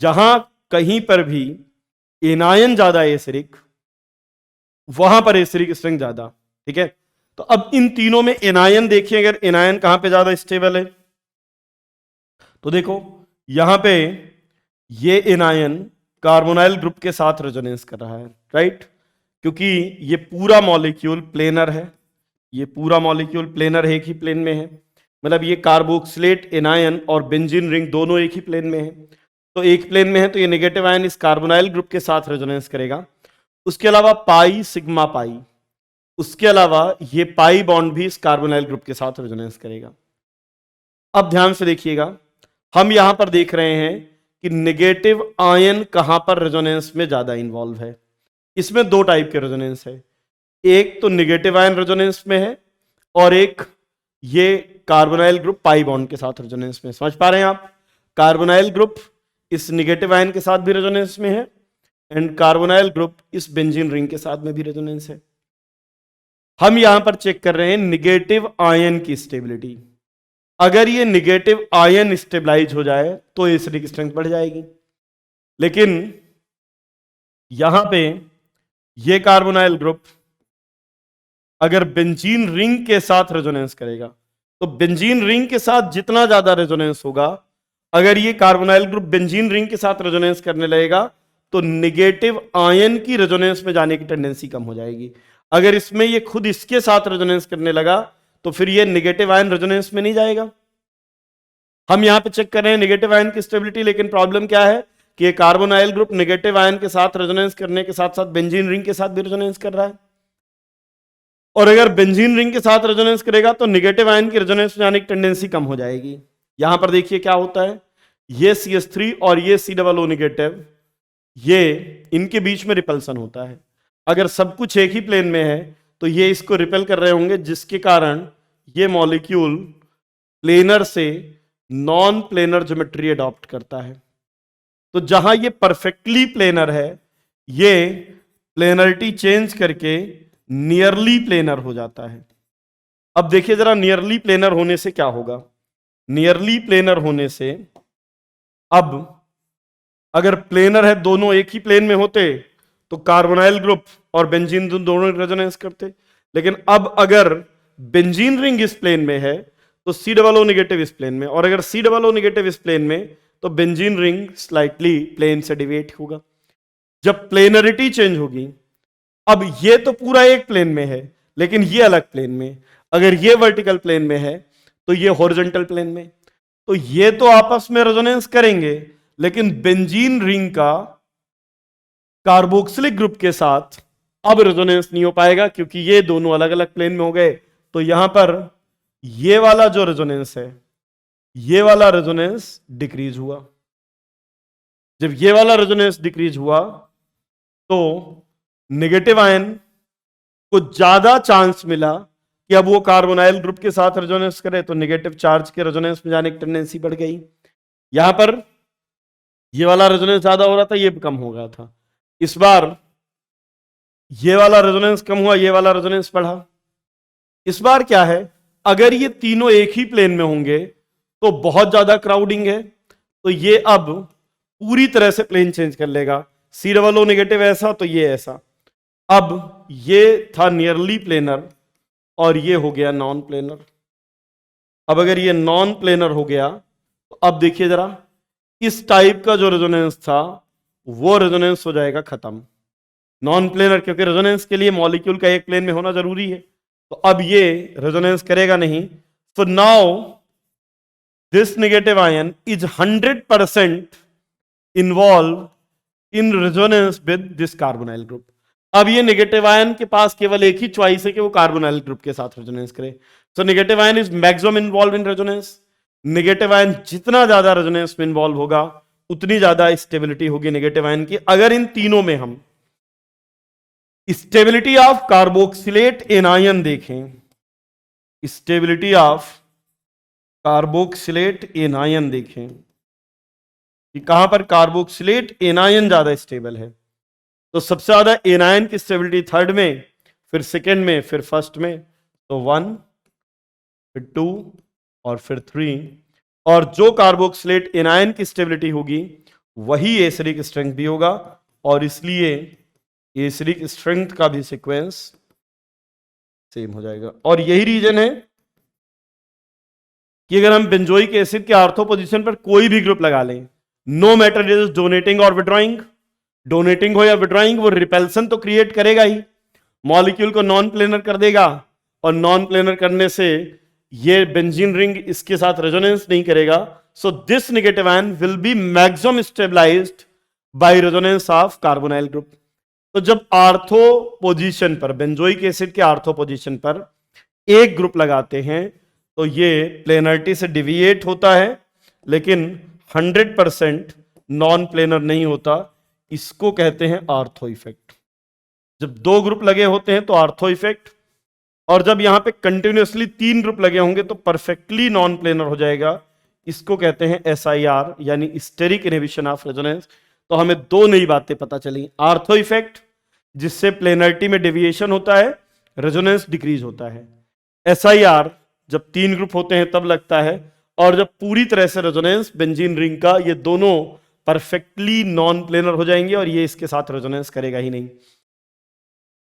जहां कहीं पर भी एनायन ज्यादा एसिडिक, वहां पर एसिडिक स्ट्रेंथ ज्यादा। ठीक है, तो अब इन तीनों में एनायन देखिए, अगर एनायन कहां पे ज्यादा स्टेबल है, तो देखो यहां पे ये एनायन कार्बोनाइल ग्रुप के साथ रेजोनेंस कर रहा है, राइट, क्योंकि ये पूरा मॉलिक्यूल प्लेनर है, ये पूरा मॉलिक्यूल प्लेनर है, एक ही प्लेन में है, मतलब ये कार्बोक्सिलेट एनायन और बेंजीन रिंग दोनों एक ही प्लेन में है। तो एक प्लेन में है, तो ये नेगेटिव आयन इस कार्बोनाइल ग्रुप के साथ रेजोनेंस करेगा। उसके अलावा पाई सिग्मा पाई, उसके अलावा ये पाई बॉन्ड भी इस कार्बोनाइल ग्रुप के साथ रेजोनेंस करेगा। अब ध्यान से देखिएगा, हम यहां पर देख रहे हैं कि नेगेटिव आयन कहां पर रेजोनेंस में ज्यादा इन्वॉल्व है। इसमें दो टाइप के रेजोनेंस है, एक तो नेगेटिव आयन रेजोनेंस में है और एक ये कार्बोनाइल ग्रुप पाई बॉन्ड के साथ रेजोनेंस में। समझ पा रहे हैं आप? कार्बोनाइल ग्रुप इस नेगेटिव आयन के साथ भी रेजोनेंस में है एंड कार्बोनाइल ग्रुप इस बेंजीन रिंग के साथ में भी रेजोनेंस है। हम यहां पर चेक कर रहे हैं नेगेटिव आयन की स्टेबिलिटी। अगर ये नेगेटिव आयन स्टेबलाइज हो जाए तो एसिडिक स्ट्रेंथ बढ़ जाएगी, लेकिन यहां पे ये कार्बोनाइल ग्रुप अगर बेंजीन रिंग के साथ रेजोनेंस करेगा तो बेंजीन रिंग के साथ जितना ज्यादा रेजोनेंस होगा, अगर ये कार्बोनाइल ग्रुप बेंजीन रिंग के साथ रेजोनेंस करने लगेगा तो नेगेटिव आयन की रेजोनेंस में जाने की टेंडेंसी कम हो जाएगी। अगर इसमें ये खुद इसके साथ रेजोनेंस करने लगा तो फिर ये नेगेटिव आयन रेजोनेंस में नहीं जाएगा। हम यहां पे चेक कर रहे हैं नेगेटिव आयन की स्टेबिलिटी, लेकिन प्रॉब्लम क्या है कि ये कार्बोनाइल ग्रुप नेगेटिव आयन के साथ रेजोनेंस करने के साथ साथ बेंजीन रिंग के साथ भी रेजोनेंस कर रहा है, और अगर बेंजीन रिंग के साथ रेजोनेंस करेगा तो नेगेटिव आयन की रेजोनेंस में जाने की टेंडेंसी कम हो जाएगी। यहां पर देखिए क्या होता है, ये CH3 और ये COO नेगेटिव, ये इनके बीच में रिपल्सन होता है। अगर सब कुछ एक ही प्लेन में है तो ये इसको रिपेल कर रहे होंगे, जिसके कारण ये मॉलिक्यूल प्लेनर से नॉन प्लेनर ज्योमेट्री अडॉप्ट करता है। तो जहां ये परफेक्टली प्लेनर है, ये प्लेनरिटी चेंज करके नियरली प्लेनर हो जाता है। अब देखिए जरा, नियरली प्लेनर होने से क्या होगा। नियरली प्लेनर होने से, अब अगर प्लेनर है, दोनों एक ही प्लेन में होते तो कार्बोनाइल ग्रुप और बेंजीन दोनों रेजोनेंस करते, लेकिन अब अगर बेंजीन रिंग इस प्लेन में है तो COO नेगेटिव इस प्लेन में, और अगर COO नेगेटिव इस प्लेन में तो बेंजीन रिंग स्लाइटली प्लेन से डिविएट होगा। जब प्लेनरिटी चेंज होगी, अब ये तो पूरा एक प्लेन में है लेकिन ये अलग प्लेन में, अगर ये वर्टिकल प्लेन में है तो ये हॉरिजॉन्टल प्लेन में, तो ये तो आपस में रेजोनेंस करेंगे, लेकिन बेंजीन रिंग का कार्बोक्सिलिक ग्रुप के साथ अब रेजोनेंस नहीं हो पाएगा क्योंकि ये दोनों अलग अलग प्लेन में हो गए। तो यहां पर ये वाला जो रेजोनेंस है, ये वाला रेजोनेंस डिक्रीज हुआ। जब ये वाला रेजोनेंस डिक्रीज हुआ तो नेगेटिव आयन को ज्यादा चांस मिला कि अब वो कार्बोनाइल ग्रुप के साथ रेजोनेंस करे, तो नेगेटिव चार्ज के रेजोनेंस में जाने की टेंडेंसी बढ़ गई। यहां पर ये वाला रेजोनेंस ज्यादा हो रहा था, ये कम हो गया था। इस बार ये वाला रेजोनेंस कम हुआ, ये वाला रेजोनेंस बढ़ा। इस बार क्या है, अगर ये तीनों एक ही प्लेन में होंगे तो बहुत ज्यादा क्राउडिंग है, तो ये अब पूरी तरह से प्लेन चेंज कर लेगा। COO नेगेटिव ऐसा तो ये ऐसा, अब ये था नियरली प्लेनर और ये हो गया नॉन प्लेनर। अब अगर ये नॉन प्लेनर हो गया तो अब देखिए जरा, इस टाइप का जो रेजोनेंस था वो रेजोनेंस हो जाएगा खत्म। नॉन प्लेनर, क्योंकि रेजोनेंस के लिए मॉलिक्यूल का एक प्लेन में होना जरूरी है, तो अब ये रेजोनेंस करेगा नहीं। So now this negative ion is 100% involve in resonance with this carbonyl group. अब ये नेगेटिव आयन के पास केवल एक ही चॉइस है कि वो कार्बोनाइल ग्रुप के साथ रेजोनेंस करे। So negative ion is maximum involve in resonance. Negative ion जितना ज्यादा रेजोनेंस में इन्वॉल्व होगा उतनी ज्यादा स्टेबिलिटी होगी नेगेटिव आयन की। अगर इन तीनों में हम स्टेबिलिटी ऑफ कार्बोक्सिलेट एनायन देखें, स्टेबिलिटी ऑफ कार्बोक्सिलेट एनायन देखें कि कहां पर कार्बोक्सिलेट एनायन ज्यादा स्टेबल है, तो सबसे ज्यादा एनायन की स्टेबिलिटी थर्ड में, फिर सेकेंड में, फिर फर्स्ट में। तो 1, फिर 2 और फिर 3। और जो कार्बोक्सिलेट एनायन की स्टेबिलिटी होगी वही एसिडिक स्ट्रेंथ भी होगा, और इसलिए एसिडिक स्ट्रेंथ का भी सीक्वेंस सेम हो जाएगा। और यही रीजन है कि अगर हम बेंजोइक एसिड के आर्थो पोजीशन पर कोई भी ग्रुप लगा लें, no matter it is donating और विड्रॉइंग, डोनेटिंग हो या विड्रॉइंग, वो रिपेल्सन तो क्रिएट करेगा ही, मॉलिक्यूल को नॉन प्लेनर कर देगा, और नॉन प्लेनर करने से ये बेंजीन रिंग इसके साथ रेजोनेंस नहीं करेगा, so this negative ion will be maximum stabilized by resonance of carbonyl group. तो जब आर्थो पोजीशन पर, बेंजोइक एसिड के आर्थो पोजीशन पर एक ग्रुप लगाते हैं तो ये प्लेनरिटी से डिविएट होता है, लेकिन 100% नॉन प्लेनर नहीं होता। इसको कहते हैं आर्थो इफेक्ट। जब दो ग्रुप लगे होते हैं तो आर्थो इफेक्ट, और जब यहां पे कंटिन्यूअसली तीन ग्रुप लगे होंगे तो परफेक्टली नॉन प्लेनर हो जाएगा। इसको कहते हैं SIR, यानी स्टेरिक इनहिबिशन ऑफ रेजोनेंस। तो हमें दो नई बातें पता चली, आर्थो इफेक्ट जिससे प्लेनरिटी में डेविएशन होता है, रेजोनेंस डिक्रीज होता है। SIR जब तीन ग्रुप होते हैं तब लगता है, और जब पूरी तरह से रेजोनेंस बेंजीन रिंग का, ये दोनों परफेक्टली नॉन प्लेनर हो जाएंगे और ये इसके साथ रेजोनेंस करेगा ही नहीं।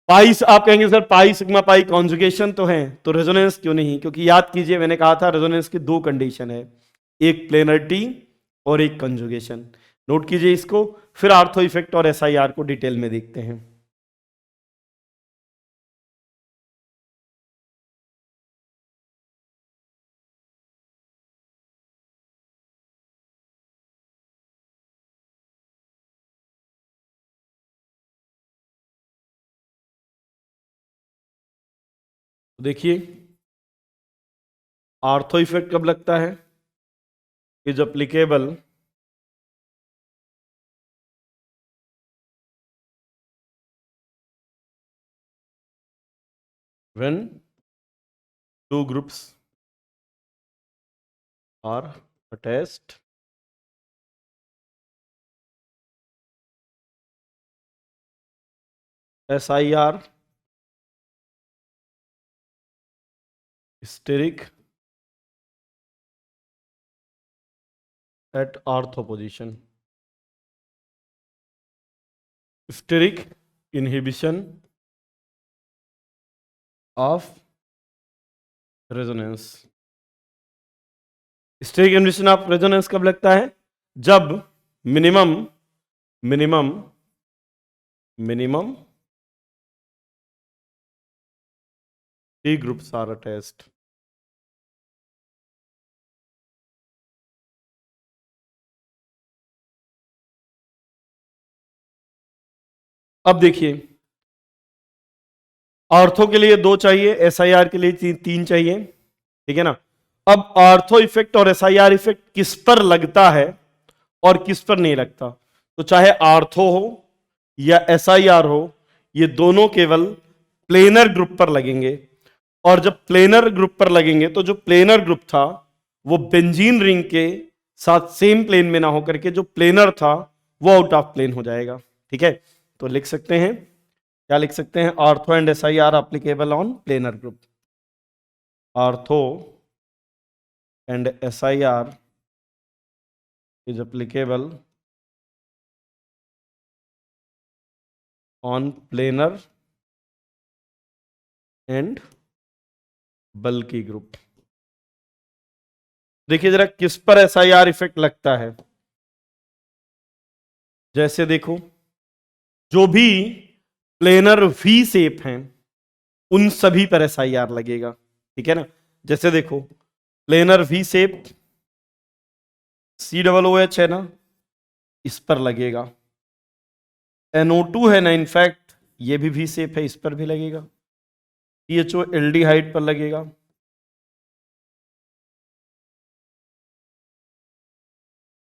पाई, आप कहेंगे sir pi sigma pi conjugation तो है, तो रेजोनेंस क्यों नहीं? क्योंकि याद कीजिए मैंने कहा था रेजोनेंस की दो कंडीशन है, एक प्लेनरिटी और एक कंजुगेशन। नोट कीजिए इसको, फिर आर्थो इफेक्ट और SIR को डिटेल में देखते हैं। देखिए आर्थो इफेक्ट कब लगता है? Is applicable when two groups are attached SIR steric at ortho position. Steric inhibition of resonance. Steric inhibition of resonance कब लगता है? जब minimum minimum minimum three groups are attached. अब देखिए आर्थो के लिए दो चाहिए, SIR के लिए तीन चाहिए, ठीक है ना। अब आर्थो इफेक्ट और SIR इफेक्ट किस पर लगता है और किस पर नहीं लगता? तो चाहे आर्थो हो या SIR हो, ये दोनों केवल प्लेनर ग्रुप पर लगेंगे। और जब प्लेनर ग्रुप पर लगेंगे तो जो प्लेनर ग्रुप था वो बेंजीन रिंग के साथ सेम प्लेन में ना होकर के जो प्लेनर था वो आउट ऑफ प्लेन हो जाएगा, ठीक है। तो लिख सकते हैं, क्या लिख सकते हैं? Ortho and SIR applicable on planar group. Ortho and SIR is applicable on planar and bulky group। देखिए जरा किस पर SIR इफेक्ट लगता है। जैसे देखो जो भी प्लेनर V शेप हैं उन सभी पर SIR लगेगा, ठीक है ना। जैसे देखो प्लेनर V शेप COOH है ना, इस पर लगेगा। NO2 है ना, इनफैक्ट ये भी V शेप है, इस पर भी लगेगा। CHO एल्डिहाइड पर लगेगा।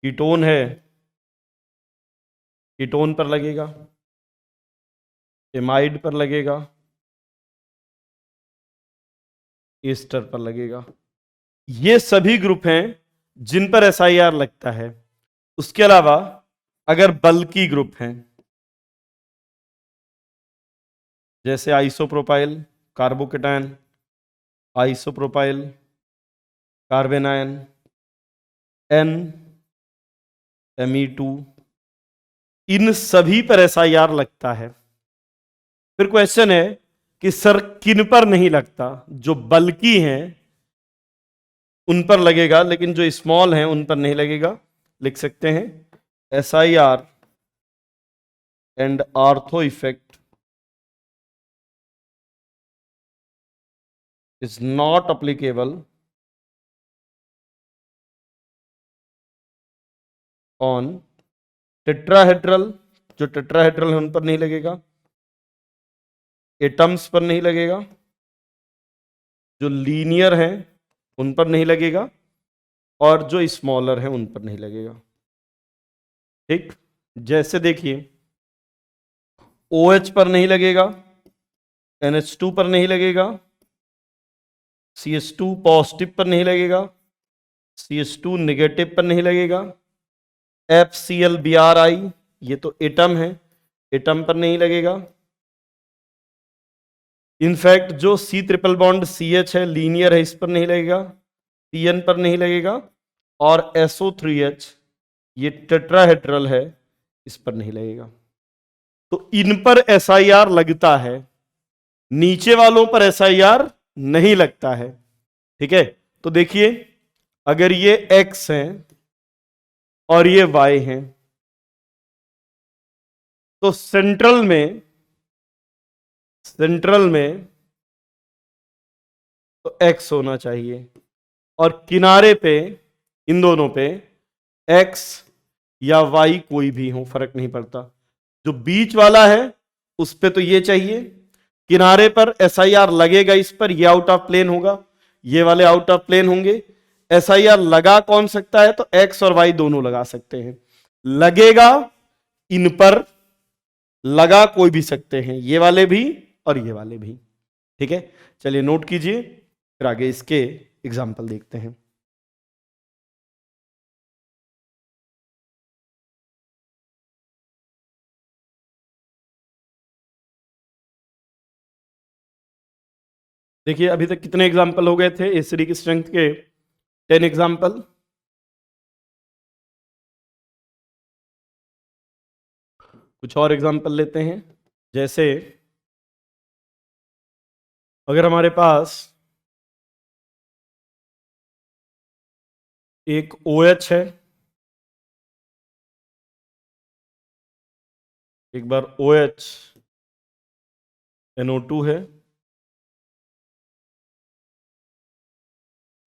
कीटोन है, कीटोन पर लगेगा। एमाइड पर लगेगा, एस्टर पर लगेगा। ये सभी ग्रुप हैं जिन पर SIR लगता है। उसके अलावा अगर बल्की ग्रुप हैं जैसे आइसोप्रोपाइल कार्बोकेटायन, आइसोप्रोपाइल कार्बेनायन, Me2, इन सभी पर SIR लगता है। फिर क्वेश्चन है कि सर किन पर नहीं लगता? जो बल्की हैं उन पर लगेगा, लेकिन जो स्मॉल हैं उन पर नहीं लगेगा। लिख सकते हैं SIR and ortho effect is not applicable on tetrahedral, जो टेट्राहेड्रल है उन पर नहीं लगेगा, एटम्स पर नहीं लगेगा, जो लीनियर हैं उन पर नहीं लगेगा, और जो स्मॉलर हैं उन पर नहीं लगेगा। ठीक, जैसे देखिए OH पर नहीं लगेगा, NH2 पर नहीं लगेगा, CH2 पॉजिटिव पर नहीं लगेगा, CH2 नेगेटिव पर नहीं लगेगा, FClBrI ये तो एटम है, एटम पर नहीं लगेगा। इनफैक्ट जो C ट्रिपल बॉन्ड CH है लीनियर है, इस पर नहीं लगेगा, CN पर नहीं लगेगा, और SO3H ये टेट्राहेड्रल है, इस पर नहीं लगेगा। तो इन पर SIR लगता है, नीचे वालों पर SIR नहीं लगता है। ठीक है, तो देखिए अगर ये X है और ये Y है, तो सेंट्रल में तो X होना चाहिए, और किनारे पे इन दोनों पे X या Y कोई भी हो फर्क नहीं पड़ता। जो बीच वाला है उस पे तो ये चाहिए, किनारे पर SIR लगेगा, इस पर ये आउट ऑफ प्लेन होगा, ये वाले आउट ऑफ प्लेन होंगे। SIR लगा कौन सकता है, तो X और Y दोनों लगा सकते हैं। लगेगा इन पर, लगा कोई भी सकते हैं, ये वाले भी और ये वाले भी। ठीक है, चलिए नोट कीजिए, फिर आगे इसके एग्जाम्पल देखते हैं। देखिए अभी तक कितने एग्जाम्पल हो गए थे एसिडिक स्ट्रेंथ के? 10 एग्जाम्पल। कुछ और एग्जाम्पल लेते हैं, जैसे अगर हमारे पास एक OH है, एक बार OH NO2 है,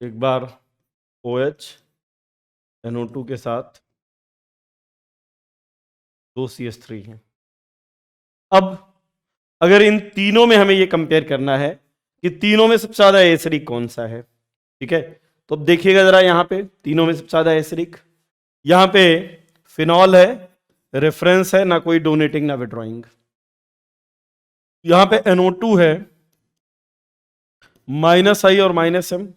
एक बार OH NO2 के साथ 2 CH3 है। अब अगर इन तीनों में हमें ये कंपेयर करना है कि तीनों में सबसे ज्यादा एसिडिक कौन सा है, ठीक है, तो अब देखिएगा जरा, यहां पे तीनों में सबसे ज्यादा एसिडिक, यहां पे फिनॉल है, रेफरेंस है, ना कोई डोनेटिंग ना विड्रॉइंग। यहां पे NO2 है, -I और -M,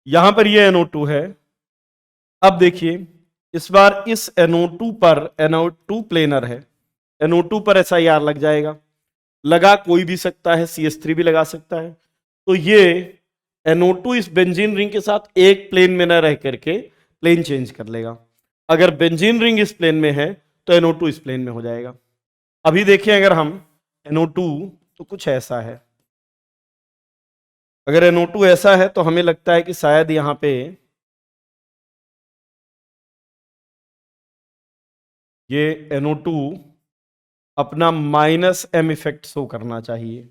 यहां पर ये NO2 है। अब देखिए इस बार इस NO2 पर, NO2 प्लेनर है, NO2 पर SIR लग जाएगा, लगा कोई भी सकता है, CH3 भी लगा सकता है। तो ये NO2 इस बेंजीन रिंग के साथ एक प्लेन में न रह करके प्लेन चेंज कर लेगा। अगर बेंजीन रिंग इस प्लेन में है तो NO2 इस प्लेन में हो जाएगा। अभी देखिए अगर हम NO2, तो कुछ ऐसा है, अगर NO2 ऐसा है तो हमें लगता है कि शायद यहां पे ये NO2 अपना -M इफेक्ट शो करना चाहिए।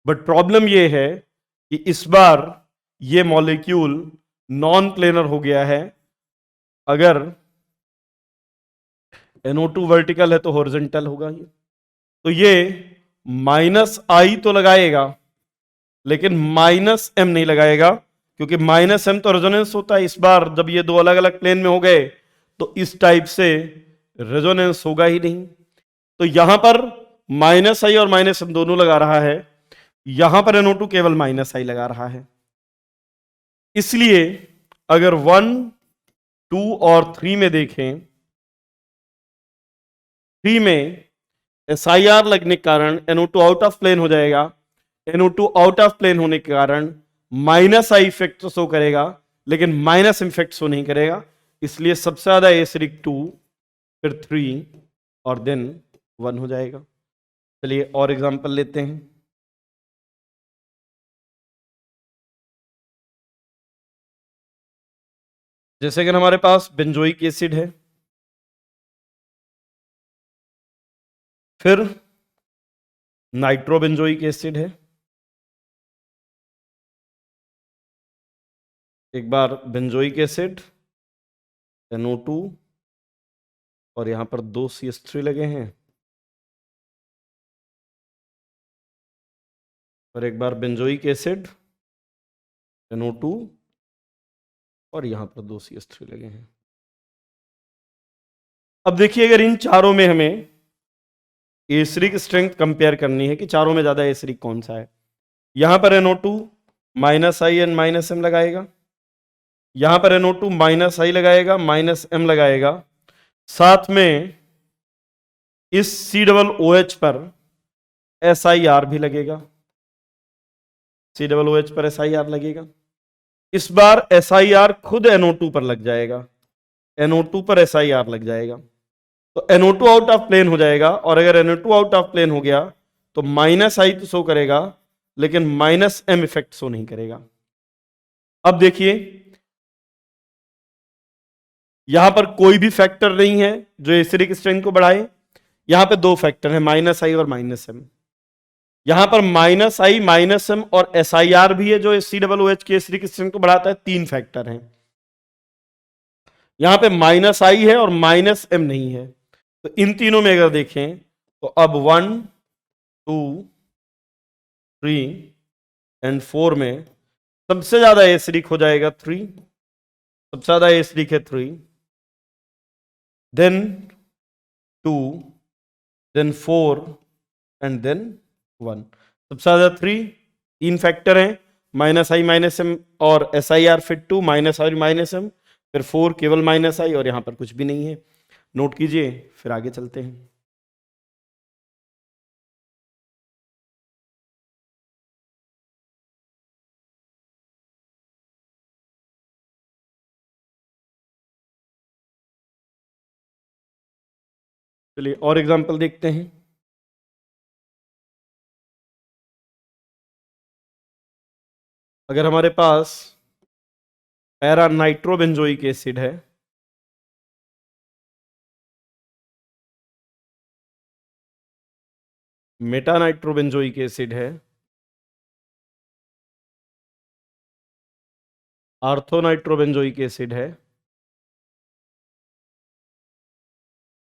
बट प्रॉब्लम ये है कि इस बार ये मॉलिक्यूल नॉन प्लेनर हो गया है। अगर NO2 वर्टिकल है तो हॉरिजॉन्टल होगा ये, तो ये -I तो लगाएगा लेकिन -M नहीं लगाएगा, क्योंकि -M तो रेजोनेंस होता है। इस बार जब ये दो अलग अलग प्लेन में हो गए तो इस टाइप से रेजोनेंस होगा ही नहीं। तो यहां पर -I और -M दोनों लगा रहा है, यहां पर NO2 केवल -I लगा रहा है। इसलिए अगर 1, 2 और 3 में देखें, 3 में SIR लगने के कारण NO2 आउट ऑफ प्लेन हो जाएगा। NO2 आउट ऑफ प्लेन होने के कारण -I इफेक्ट शो करेगा लेकिन -M इफेक्ट शो नहीं करेगा। इसलिए सबसे ज्यादा एसिडिक 2, फिर 3 और देन 1 हो जाएगा। चलिए और एग्जांपल लेते हैं। जैसे अगर हमारे पास बेंजोइक एसिड है, फिर नाइट्रोबेंजोइक एसिड है, एक बार बेंजोइक एसिड, NO2 और यहां पर 2 CH3 लगे हैं, और एक बार बेंजोइक एसिड NO2 और यहां पर 2 CH3 लगे हैं। अब देखिए, अगर इन चारों में हमें एसिडिक स्ट्रेंथ कंपेयर करनी है कि चारों में ज्यादा एसिडिक कौन सा है, यहां पर NO2 -I and -M लगाएगा, यहां पर NO2 -I लगाएगा, -M लगाएगा, साथ में इस COOH पर SiR भी लगेगा, COOH पर SiR लगेगा। इस बार SiR खुद NO2 पर लग जाएगा, NO2 पर SiR लग जाएगा, तो NO2 आउट ऑफ प्लेन हो जाएगा, और अगर NO2 आउट ऑफ प्लेन हो गया तो -I तो शो करेगा लेकिन -M इफेक्ट शो नहीं करेगा। अब देखिए, यहां पर कोई भी फैक्टर नहीं है जो एसिडिक स्ट्रेंथ को बढ़ाए, यहां पे दो फैक्टर है, -I और -M। यहां पर -I, -M और SiR भी है जो COOH के एसिडिक स्ट्रेंथ को बढ़ाता है, 3 फैक्टर हैं। यहां पे -I है और -M नहीं है, तो इन तीनों में अगर देखें तो अब 1, 2, 3 एंड 4 में सबसे ज्यादा एसिडिक हो जाएगा 3, सबसे ज्यादा एसिडिक है 3, देन 2, देन 4 एंड देन 1। सबसे ज्यादा 3, 3 फैक्टर हैं, -I -M और SiR फिर 2 -I -M, फिर 4 केवल -I, और यहां पर कुछ भी नहीं है। नोट कीजिए, फिर आगे चलते हैं। चलिए और एग्जांपल देखते हैं। अगर हमारे पास पैरा नाइट्रोबेंजोइक एसिड है, मेटा नाइट्रोबेंजोइक एसिड है, आर्थो नाइट्रोबेंजोइक एसिड है,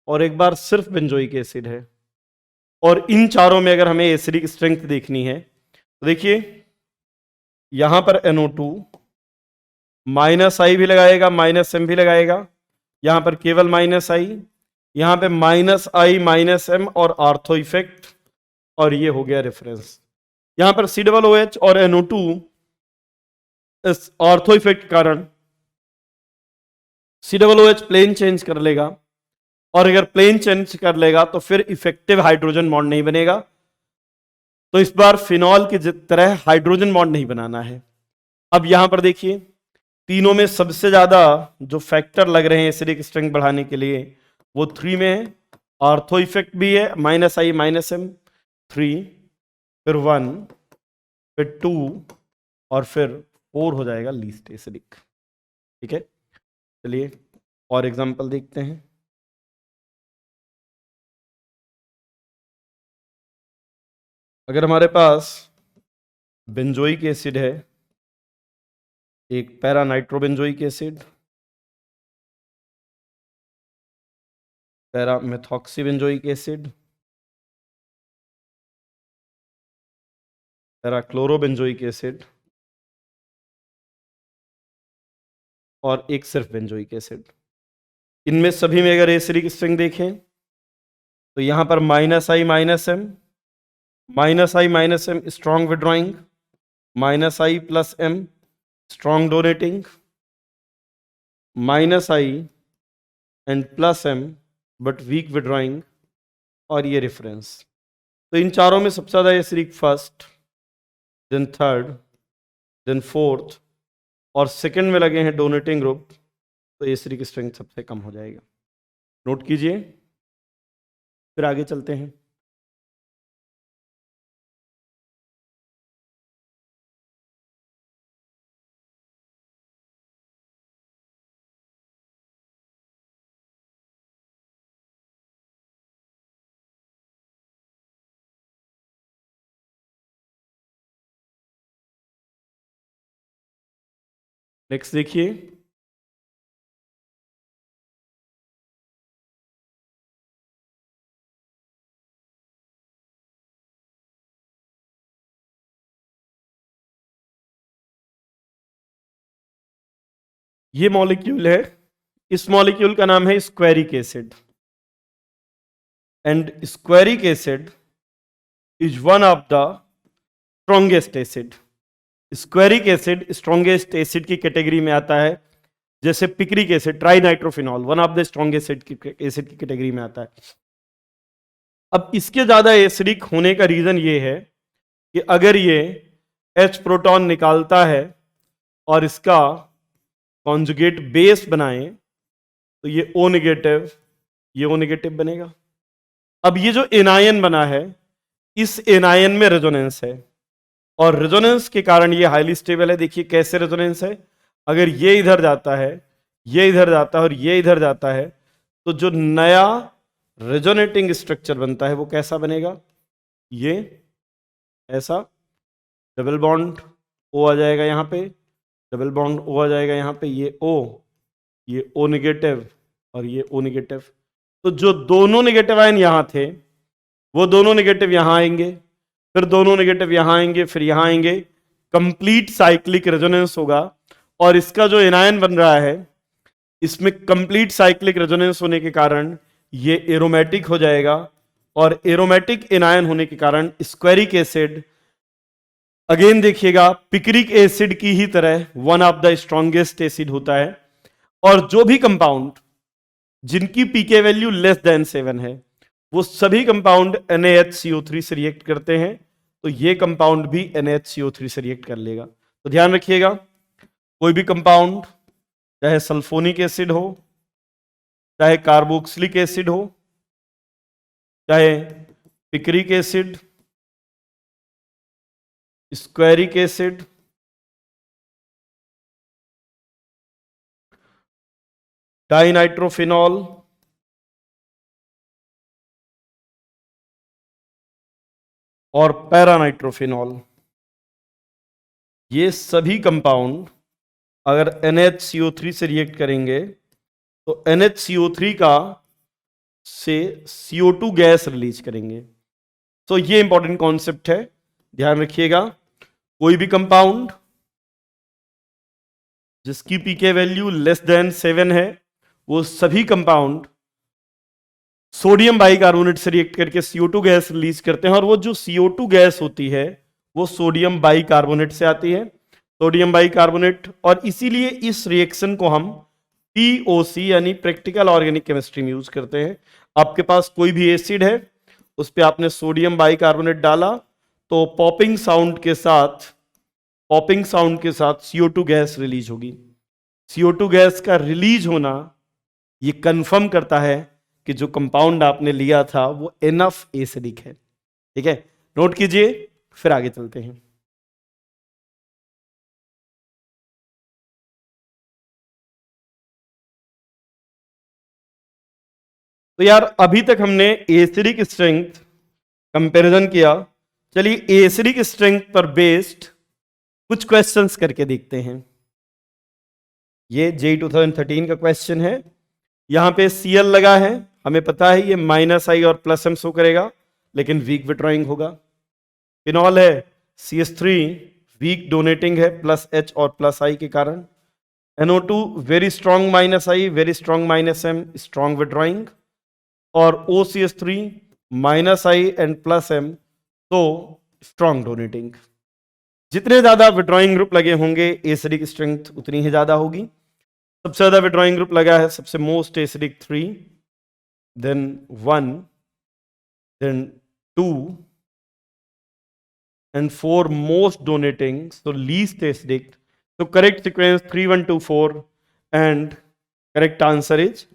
और एक बार सिर्फ बेंजोइक एसिड है, और इन चारों में अगर हमें एसिडिक स्ट्रेंथ देखनी है तो देखिए, यहां पर NO2 -I भी लगाएगा, -M भी लगाएगा, यहां पर केवल -I, यहां पे -I -M और आर्थो इफेक्ट, और ये हो गया रेफरेंस। यहां पर COOH और NO2 इस आर्थो इफेक्ट के कारण COOH प्लेन चेंज कर लेगा, और अगर प्लेन चेंज कर लेगा तो फिर इफेक्टिव हाइड्रोजन बॉन्ड नहीं बनेगा, तो इस बार फिनॉल की तरह हाइड्रोजन बॉन्ड नहीं बनाना है। अब यहां पर देखिए, तीनों में सबसे ज्यादा जो फैक्टर लग रहे हैं एसिडिक स्ट्रेंथ बढ़ाने के लिए वो 3 में है, आर्थो इफेक्ट भी है, -I -M 3, फिर 1, फिर 2, और फिर 4 हो जाएगा लीस्ट एसिडिक। ठीक है, चलिए और एग्जांपल देखते हैं। अगर हमारे पास बेंजोइक एसिड है, एक para nitrobenzoic acid, para methoxybenzoic acid, para chlorobenzoic acid, और एक सिर्फ बेंजोइक एसिड, इनमें सभी में अगर एसिडिक स्ट्रेंथ देखें तो यहां पर -I -M strong withdrawing, -I + M strong donating, -I and +M but weak withdrawing, और ये रेफरेंस। तो इन चारों में सबसे ज्यादा acidic first, then third, then fourth, और सेकंड में लगे हैं डोनेटिंग ग्रुप, तो एसिडिक स्ट्रेंथ सबसे कम हो जाएगा। नोट कीजिए, फिर आगे चलते हैं। नेक्स्ट देखिए, ये मॉलिक्यूल है, इस मॉलिक्यूल का नाम है squaric acid, and squaric acid is one of the strongest acid. Squaric acid strongest acid की कैटेगरी में आता है, जैसे picric acid, trinitrophenol one of the strongest acid की कैटेगरी में आता है। अब इसके ज्यादा एसिडिक होने का रीजन ये है कि अगर ये H प्रोटॉन निकालता है और इसका कॉन्जुगेट बेस बनाए तो ये O नेगेटिव, ये O नेगेटिव बनेगा। अब ये जो एनायन बना है, इस एनायन में रेजोनेंस है और रेजोनेंस के कारण ये हाईली स्टेबल है। देखिए कैसे रेजोनेंस है, अगर ये इधर जाता है, ये इधर जाता है और ये इधर जाता है, तो जो नया रेजोनेटिंग स्ट्रक्चर बनता है वो कैसा बनेगा, ये ऐसा, डबल बॉन्ड O आ जाएगा यहाँ पे, डबल बॉन्ड O आ जाएगा यहाँ पे, ये O नेगेटिव और ये O नेगेटिव। तो जो दोनों नेगेटिव आयन यहाँ थे वो दोनों नेगेटिव यहाँ आएंगे, फिर दोनों नेगेटिव यहाँ आएंगे, फिर यहाँ आएंगे, कंप्लीट साइक्लिक रेजोनेंस होगा। और इसका जो एनायन बन रहा है, इसमें कंप्लीट साइक्लिक रेजोनेंस होने के कारण ये एरोमेटिक हो जाएगा, और एरोमेटिक एनायन होने के कारण स्क्वेरिक एसिड अगेन देखिएगा पिक्रिक एसिड की ही तरह one of the strongest acid होता है। और जो भी कंपाउंड जिनकी पीके वैल्यू लेस देन 7 है वो सभी कंपाउंड NaHCO3 से रिएक्ट करते हैं, तो ये कंपाउंड भी NaHCO3 से रिएक्ट कर लेगा। तो ध्यान रखिएगा, कोई भी कंपाउंड चाहे सल्फोनिक एसिड हो, चाहे कार्बोक्सिलिक एसिड हो, चाहे picric acid, squaric acid, dinitrophenol, और पैरानाइट्रोफिनॉल, ये सभी कंपाउंड अगर NaHCO3 से रिएक्ट करेंगे तो NaCO3 का से CO2 गैस रिलीज करेंगे। तो ये इंपॉर्टेंट कॉन्सेप्ट है, ध्यान रखिएगा। कोई भी कंपाउंड जिसकी पीके वैल्यू लेस देन 7 है वो सभी कंपाउंड सोडियम बाइकार्बोनेट से रिएक्ट करके CO2 गैस रिलीज करते हैं, और वो जो CO2 गैस होती है वो सोडियम बाइकार्बोनेट से आती है, सोडियम बाइकार्बोनेट। और इसीलिए इस रिएक्शन को हम POC यानी प्रैक्टिकल ऑर्गेनिक केमिस्ट्री में यूज करते हैं। आपके पास कोई भी एसिड है, उस पर आपने सोडियम बाइकार्बोनेट डाला तो पॉपिंग साउंड के साथ CO2 गैस रिलीज होगी। CO2 गैस का रिलीज होना ये कंफर्म करता है कि जो कंपाउंड आपने लिया था वो इनफ एसिडिक है। ठीक है, नोट कीजिए, फिर आगे चलते हैं। तो यार अभी तक हमने एसिडिक स्ट्रेंथ कंपैरिजन किया, चलिए एसिडिक स्ट्रेंथ पर बेस्ड कुछ क्वेश्चंस करके देखते हैं। ये JEE 2013 का क्वेश्चन है। यहां पे Cl लगा है, हमें पता है ये -I और +M शो करेगा लेकिन वीक विड्रॉइंग होगा। फिनॉल है CH3 वीक डोनेटिंग है +H और +I के कारण। NO2 very strong -I very strong -M strong withdrawing, और OCH3 -I एंड +M तो स्ट्रॉन्ग डोनेटिंग। जितने ज्यादा विड्रॉइंग ग्रुप लगे होंगे एसिडिक स्ट्रेंथ उतनी ही ज्यादा होगी। सबसे ज्यादा विड्रॉइंग ग्रुप लगा है सबसे most acidic 3, then 1, then 2 and 4 most donating, so least acidic. So correct sequence 3, 1, 2, 4 and correct answer is C.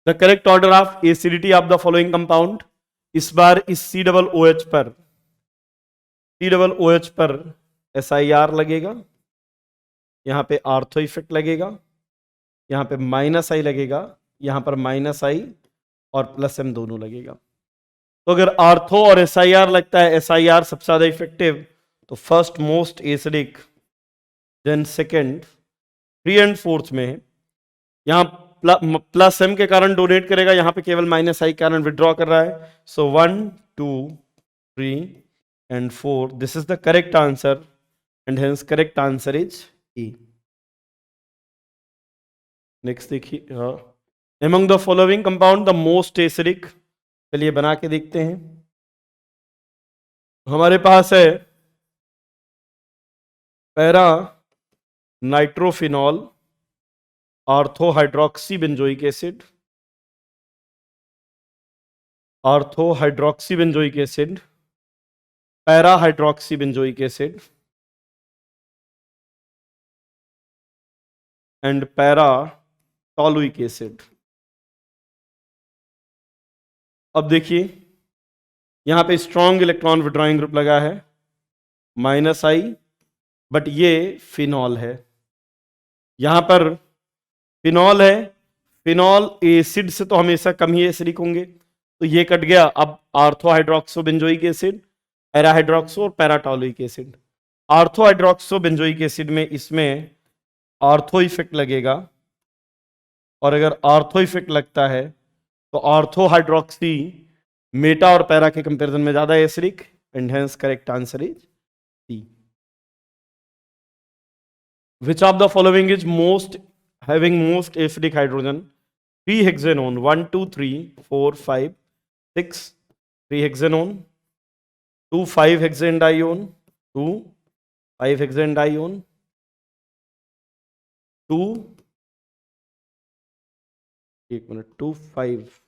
The correct order of acidity of the following compound. इस बार इस COOH पर SIR लगेगा, यहां पे ortho effect लगेगा, यहां पे -I लगेगा, यहां पर -I और +M दोनों लगेगा। तो अगर आर्थो और SIR लगता है, SIR सबसे ज्यादा इफेक्टिव, तो first most acidic, then second, 3 and 4th में यहां +M के कारण डोनेट करेगा, यहां पे केवल -I के कारण विड्रॉ कर रहा है। So 1, 2, 3 and 4, this is the correct answer and hence correct answer is E. Next देखिए, among the following compound the most acidic, चलिए बना के देखते हैं। हमारे पास है para nitrophenol, ortho hydroxy benzoic acid, ortho hydroxy benzoic acid, para hydroxy benzoic acid and para toluic acid. अब देखिए यहां पे स्ट्रॉन्ग इलेक्ट्रॉन विड्रॉइंग ग्रुप लगा है -I, बट ये फिनॉल है। यहां पर फिनॉल है, फिनॉल एसिड से तो हमेशा कम ही एसिडिक होंगे, तो ये कट गया। अब ortho hydroxo benzoic acid, para hydroxo और paratoluic acid. Ortho hydroxo benzoic acid में इसमें आर्थो इफेक्ट लगेगा, और अगर आर्थो इफेक्ट लगता है तो आर्थो हाइड्रोक्सी मेटा और पैरा के कंपैरिजन में ज्यादा acidic, and hence correct answer is C. Which of the following is having most acidic hydrogen? 3-hexanone, 1 2 3 4 5 6, 3-hexanone, 2,5-hexanedione, 2,5-hexanedione, 2 एक minute 2 5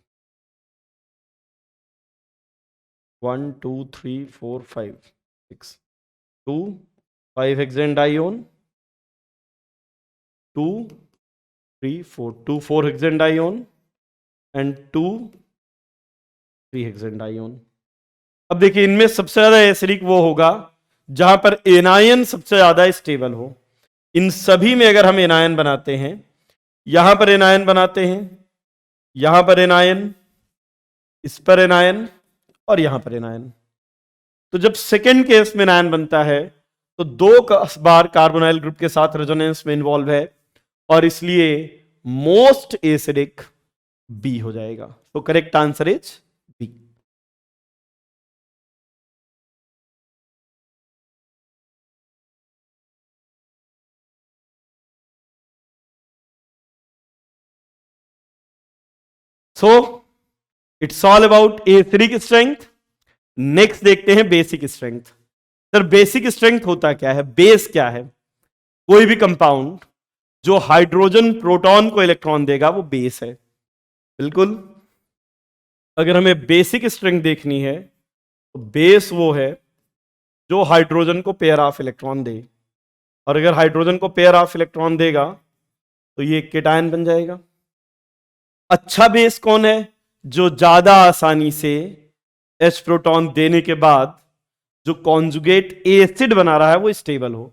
1 2 3 4 5 6, 2 5-hexanedione, 2 3 4 2 4-hexanedione and 2 3-hexanedione। अब देखिए इनमें सबसे ज्यादा एसिडिक वो होगा जहां पर एनायन सबसे ज्यादा स्टेबल हो। इन सभी में अगर हम एनायन बनाते हैं, यहां पर एनायन बनाते हैं, यहां पर एनायन, इस पर एनायन और यहां पर एनायन, तो जब सेकेंड केस में एनायन बनता है तो 2 बार कार्बोनाइल ग्रुप के साथ रेजोनेंस में इन्वॉल्व है, और इसलिए मोस्ट एसिडिक बी हो जाएगा। तो correct answer is B. So it's all about acidic strength. Next देखते हैं basic strength. Sir basic strength होता क्या है, बेस क्या है? कोई भी कंपाउंड जो हाइड्रोजन प्रोटॉन को इलेक्ट्रॉन देगा वो बेस है। बिल्कुल, अगर हमें बेसिक स्ट्रेंथ देखनी है तो बेस वो है जो हाइड्रोजन को पेयर ऑफ इलेक्ट्रॉन दे, और अगर हाइड्रोजन को पेयर ऑफ इलेक्ट्रॉन देगा तो ये केटायन बन जाएगा। अच्छा बेस कौन है? जो ज्यादा आसानी से H प्रोटॉन देने के बाद जो कॉन्जुगेट एसिड बना रहा है वो स्टेबल हो।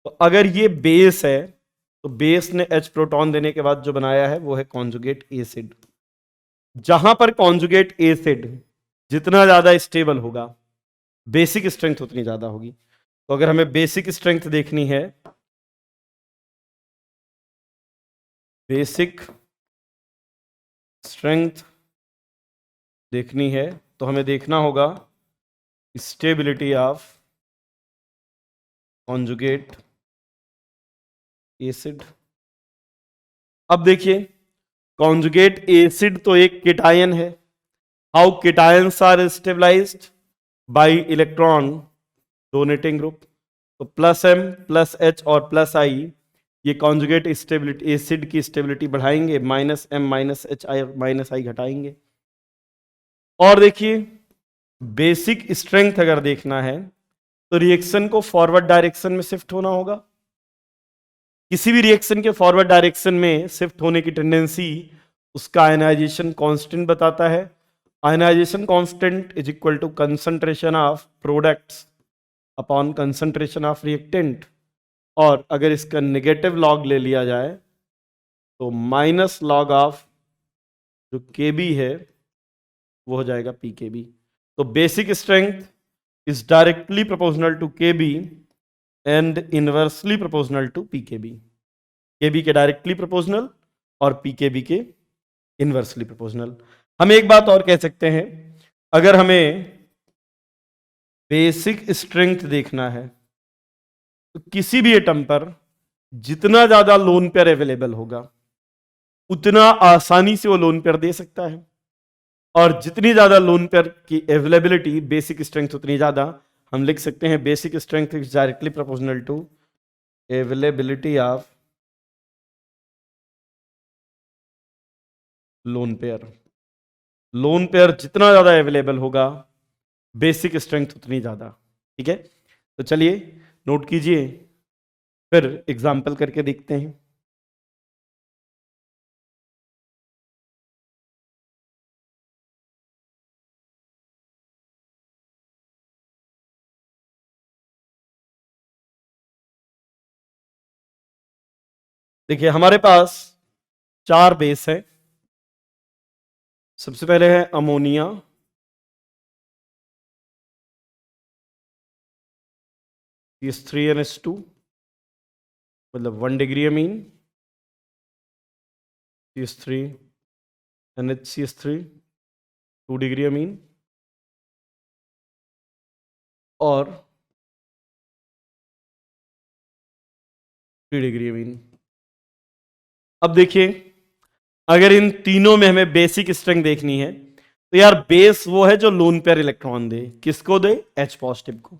तो अगर ये बेस है तो बेस ने H प्रोटॉन देने के बाद जो बनाया है वो है कॉन्जुगेट एसिड। जहां पर कॉन्जुगेट एसिड जितना ज्यादा स्टेबल होगा बेसिक स्ट्रेंथ उतनी ज्यादा होगी। तो अगर हमें बेसिक स्ट्रेंथ देखनी है, बेसिक स्ट्रेंथ देखनी है तो हमें देखना होगा स्टेबिलिटी ऑफ कॉन्जुगेट एसिड। अब देखिए कॉन्जुगेट एसिड तो एक केटायन है। How cations are stabilized? By electron donating group. तो +M +H और +I ये कॉन्जुगेट स्टेबिलिटी एसिड की स्टेबिलिटी बढ़ाएंगे, -M -H -I घटाएंगे। और देखिए बेसिक स्ट्रेंथ अगर देखना है तो रिएक्शन को फॉरवर्ड डायरेक्शन में शिफ्ट होना होगा। किसी भी रिएक्शन के फॉरवर्ड डायरेक्शन में शिफ्ट होने की टेंडेंसी उसका आयनाइजेशन कांस्टेंट बताता है। Ionization constant is equal to concentration of products upon concentration of reactant, और अगर इसका नेगेटिव लॉग ले लिया जाए तो माइनस लॉग ऑफ जो Kb है वो हो जाएगा PKb। तो basic strength is directly proportional to Kb and inversely proportional to PKb। Kb के डायरेक्टली प्रोपोर्शनल और PKb के इनवर्सली प्रोपोर्शनल। हम एक बात और कह सकते हैं, अगर हमें बेसिक स्ट्रेंथ देखना है तो किसी भी एटम पर जितना ज्यादा लोन पेयर अवेलेबल होगा उतना आसानी से वो लोन पेयर दे सकता है, और जितनी ज्यादा लोन पेयर की अवेलेबिलिटी बेसिक स्ट्रेंथ उतनी ज्यादा। हम लिख सकते हैं basic strength is directly proportional to availability of lone pair. Lone pair जितना ज्यादा अवेलेबल होगा बेसिक स्ट्रेंथ उतनी ज्यादा। ठीक है, तो चलिए नोट कीजिए, फिर एग्जाम्पल करके देखते हैं। देखिए हमारे पास 4 बेस है। सबसे पहले है अमोनिया, CH3NH2 मतलब 1 डिग्री अमीन, CH3NHCH3 2 डिग्री अमीन, और 3 डिग्री अमीन। अब देखिए अगर इन तीनों में हमें बेसिक स्ट्रेंथ देखनी है तो यार बेस वो है जो लोन पेयर इलेक्ट्रॉन दे। किसको दे? H पॉजिटिव को।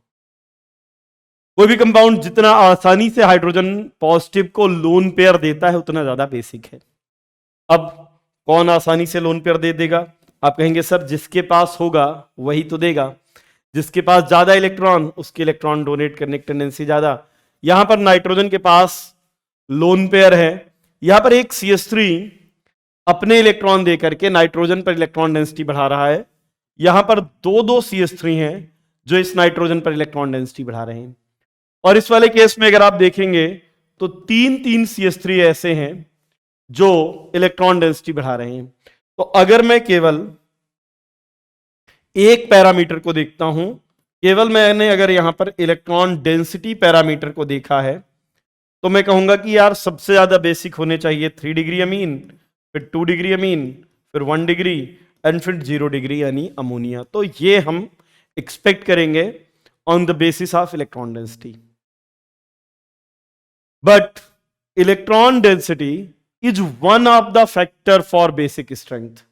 कोई भी कंपाउंड जितना आसानी से हाइड्रोजन पॉजिटिव को लोन पेयर देता है उतना ज्यादा बेसिक है। अब कौन आसानी से लोन पेयर दे देगा? आप कहेंगे सर जिसके पास होगा वही तो देगा, जिसके पास ज्यादा इलेक्ट्रॉन उसके इलेक्ट्रॉन डोनेट करने की टेंडेंसी ज्यादा। यहां पर नाइट्रोजन के पास लोन पेयर है, यहां पर एक CH3 अपने इलेक्ट्रॉन देकर के नाइट्रोजन पर इलेक्ट्रॉन डेंसिटी बढ़ा रहा है, यहां पर दो CH3 हैं जो इस नाइट्रोजन पर इलेक्ट्रॉन डेंसिटी बढ़ा रहे हैं। और इस वाले केस में अगर आप देखेंगे तो 3 CH3 ऐसे हैं जो इलेक्ट्रॉन डेंसिटी बढ़ा रहे हैं। तो अगर मैं केवल एक पैरामीटर को देखता हूं, केवल मैंने अगर यहां पर इलेक्ट्रॉन डेंसिटी पैरामीटर को देखा है, तो मैं कहूंगा कि यार सबसे ज्यादा बेसिक होने चाहिए 3 डिग्री अमीन, फिर 2 डिग्री अमीन, फिर 1 डिग्री एंड फिर 0 डिग्री यानी अमोनिया। तो ये हम एक्सपेक्ट करेंगे on the basis of electron density. But electron density is one of the factor for basic strength.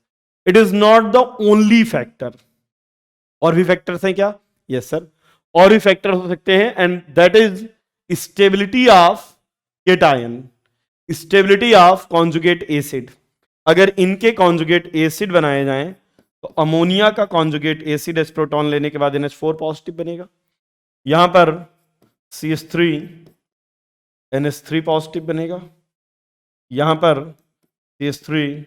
It is not the only factor. और भी फैक्टर्स हैं क्या? यस सर, और भी फैक्टर हो सकते हैं, and that is stability of cation, stability of conjugate acid. अगर इनके कॉन्जुगेट एसिड बनाए जाएं तो अमोनिया का कॉन्जुगेट एसिड एस प्रोटॉन लेने के बाद NH4 पॉजिटिव बनेगा, यहां पर CH3 NH3 पॉजिटिव बनेगा, यहां पर CH3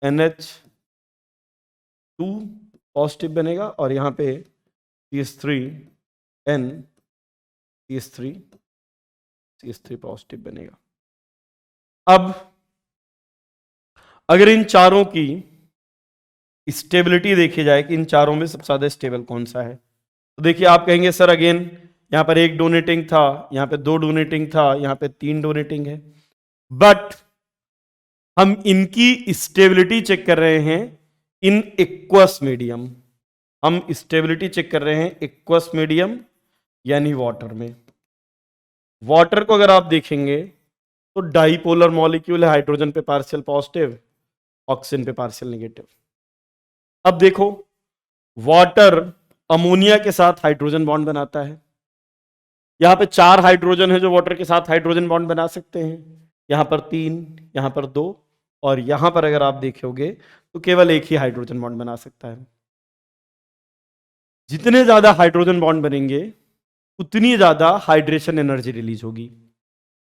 NH2 पॉजिटिव बनेगा, और यहां पे CH3N CH3 पॉजिटिव बनेगा। अब अगर इन चारों की स्टेबिलिटी देखी जाए कि इन चारों में सबसे ज्यादा स्टेबल कौन सा है, तो देखिए आप कहेंगे सर अगेन यहां पर 1 डोनेटिंग था, यहां पे 2 डोनेटिंग था, यहां पे 3 डोनेटिंग है, बट हम इनकी स्टेबिलिटी चेक कर रहे हैं इन एक्वस मीडियम। हम स्टेबिलिटी चेक कर रहे हैं एक्वस मीडियम यानी वाटर में। वाटर को अगर आप देखेंगे तो डाइपोलर मॉलिक्यूल है, हाइड्रोजन पे पार्शियल पॉजिटिव, ऑक्सीजन पे पार्शियल नेगेटिव। अब देखो वाटर अमोनिया के साथ हाइड्रोजन बॉन्ड बनाता है, यहां पे 4 हाइड्रोजन है जो वाटर के साथ हाइड्रोजन बॉन्ड बना सकते हैं, यहां पर 3, यहां पर 2, और यहां पर अगर आप देखोगे तो केवल एक ही हाइड्रोजन बॉन्ड बना सकता है। जितने ज्यादा हाइड्रोजन बॉन्ड बनेंगे उतनी ज्यादा हाइड्रेशन एनर्जी रिलीज होगी।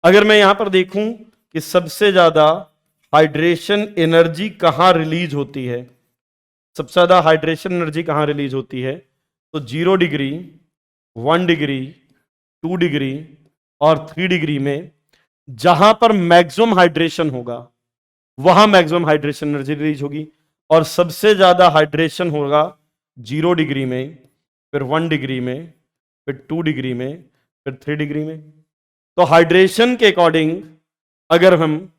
अगर मैं यहां पर देखूं कि सबसे ज्यादा हाइड्रेशन एनर्जी कहां रिलीज होती है, सबसे ज्यादा हाइड्रेशन एनर्जी कहां रिलीज होती है, तो 0 डिग्री, 1 डिग्री, 2 डिग्री और 3 डिग्री में जहां पर मैक्सिमम हाइड्रेशन होगा वहां मैक्सिमम हाइड्रेशन एनर्जी रिलीज होगी। और सबसे ज्यादा हाइड्रेशन होगा 0 डिग्री में, फिर 1 डिग्री में, फिर 2 डिग्री में, फिर 3 डिग्री में। तो हाइड्रेशन के अकॉर्डिंग अगर हम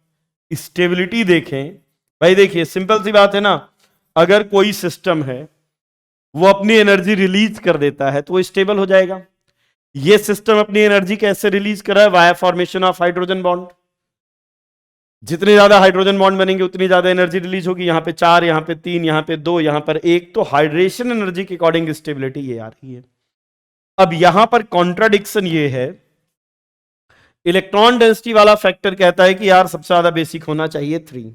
स्टेबिलिटी देखें, भाई देखिए सिंपल सी बात है ना, अगर कोई सिस्टम है वो अपनी एनर्जी रिलीज कर देता है तो वो स्टेबल हो जाएगा। ये सिस्टम अपनी एनर्जी कैसे रिलीज कर रहा है? Via formation of hydrogen bond. जितने ज्यादा हाइड्रोजन बॉन्ड बनेंगे उतनी ज्यादा एनर्जी रिलीज होगी। यहां पे 4, यहां पे 3, यहां पे 2, यहां पर 1, तो हाइड्रेशन एनर्जी के अकॉर्डिंग स्टेबिलिटी ये आ रही है। अब यहां पर कॉन्ट्राडिक्शन ये है, इलेक्ट्रॉन डेंसिटी वाला फैक्टर कहता है कि यार सबसे ज्यादा बेसिक होना चाहिए 3,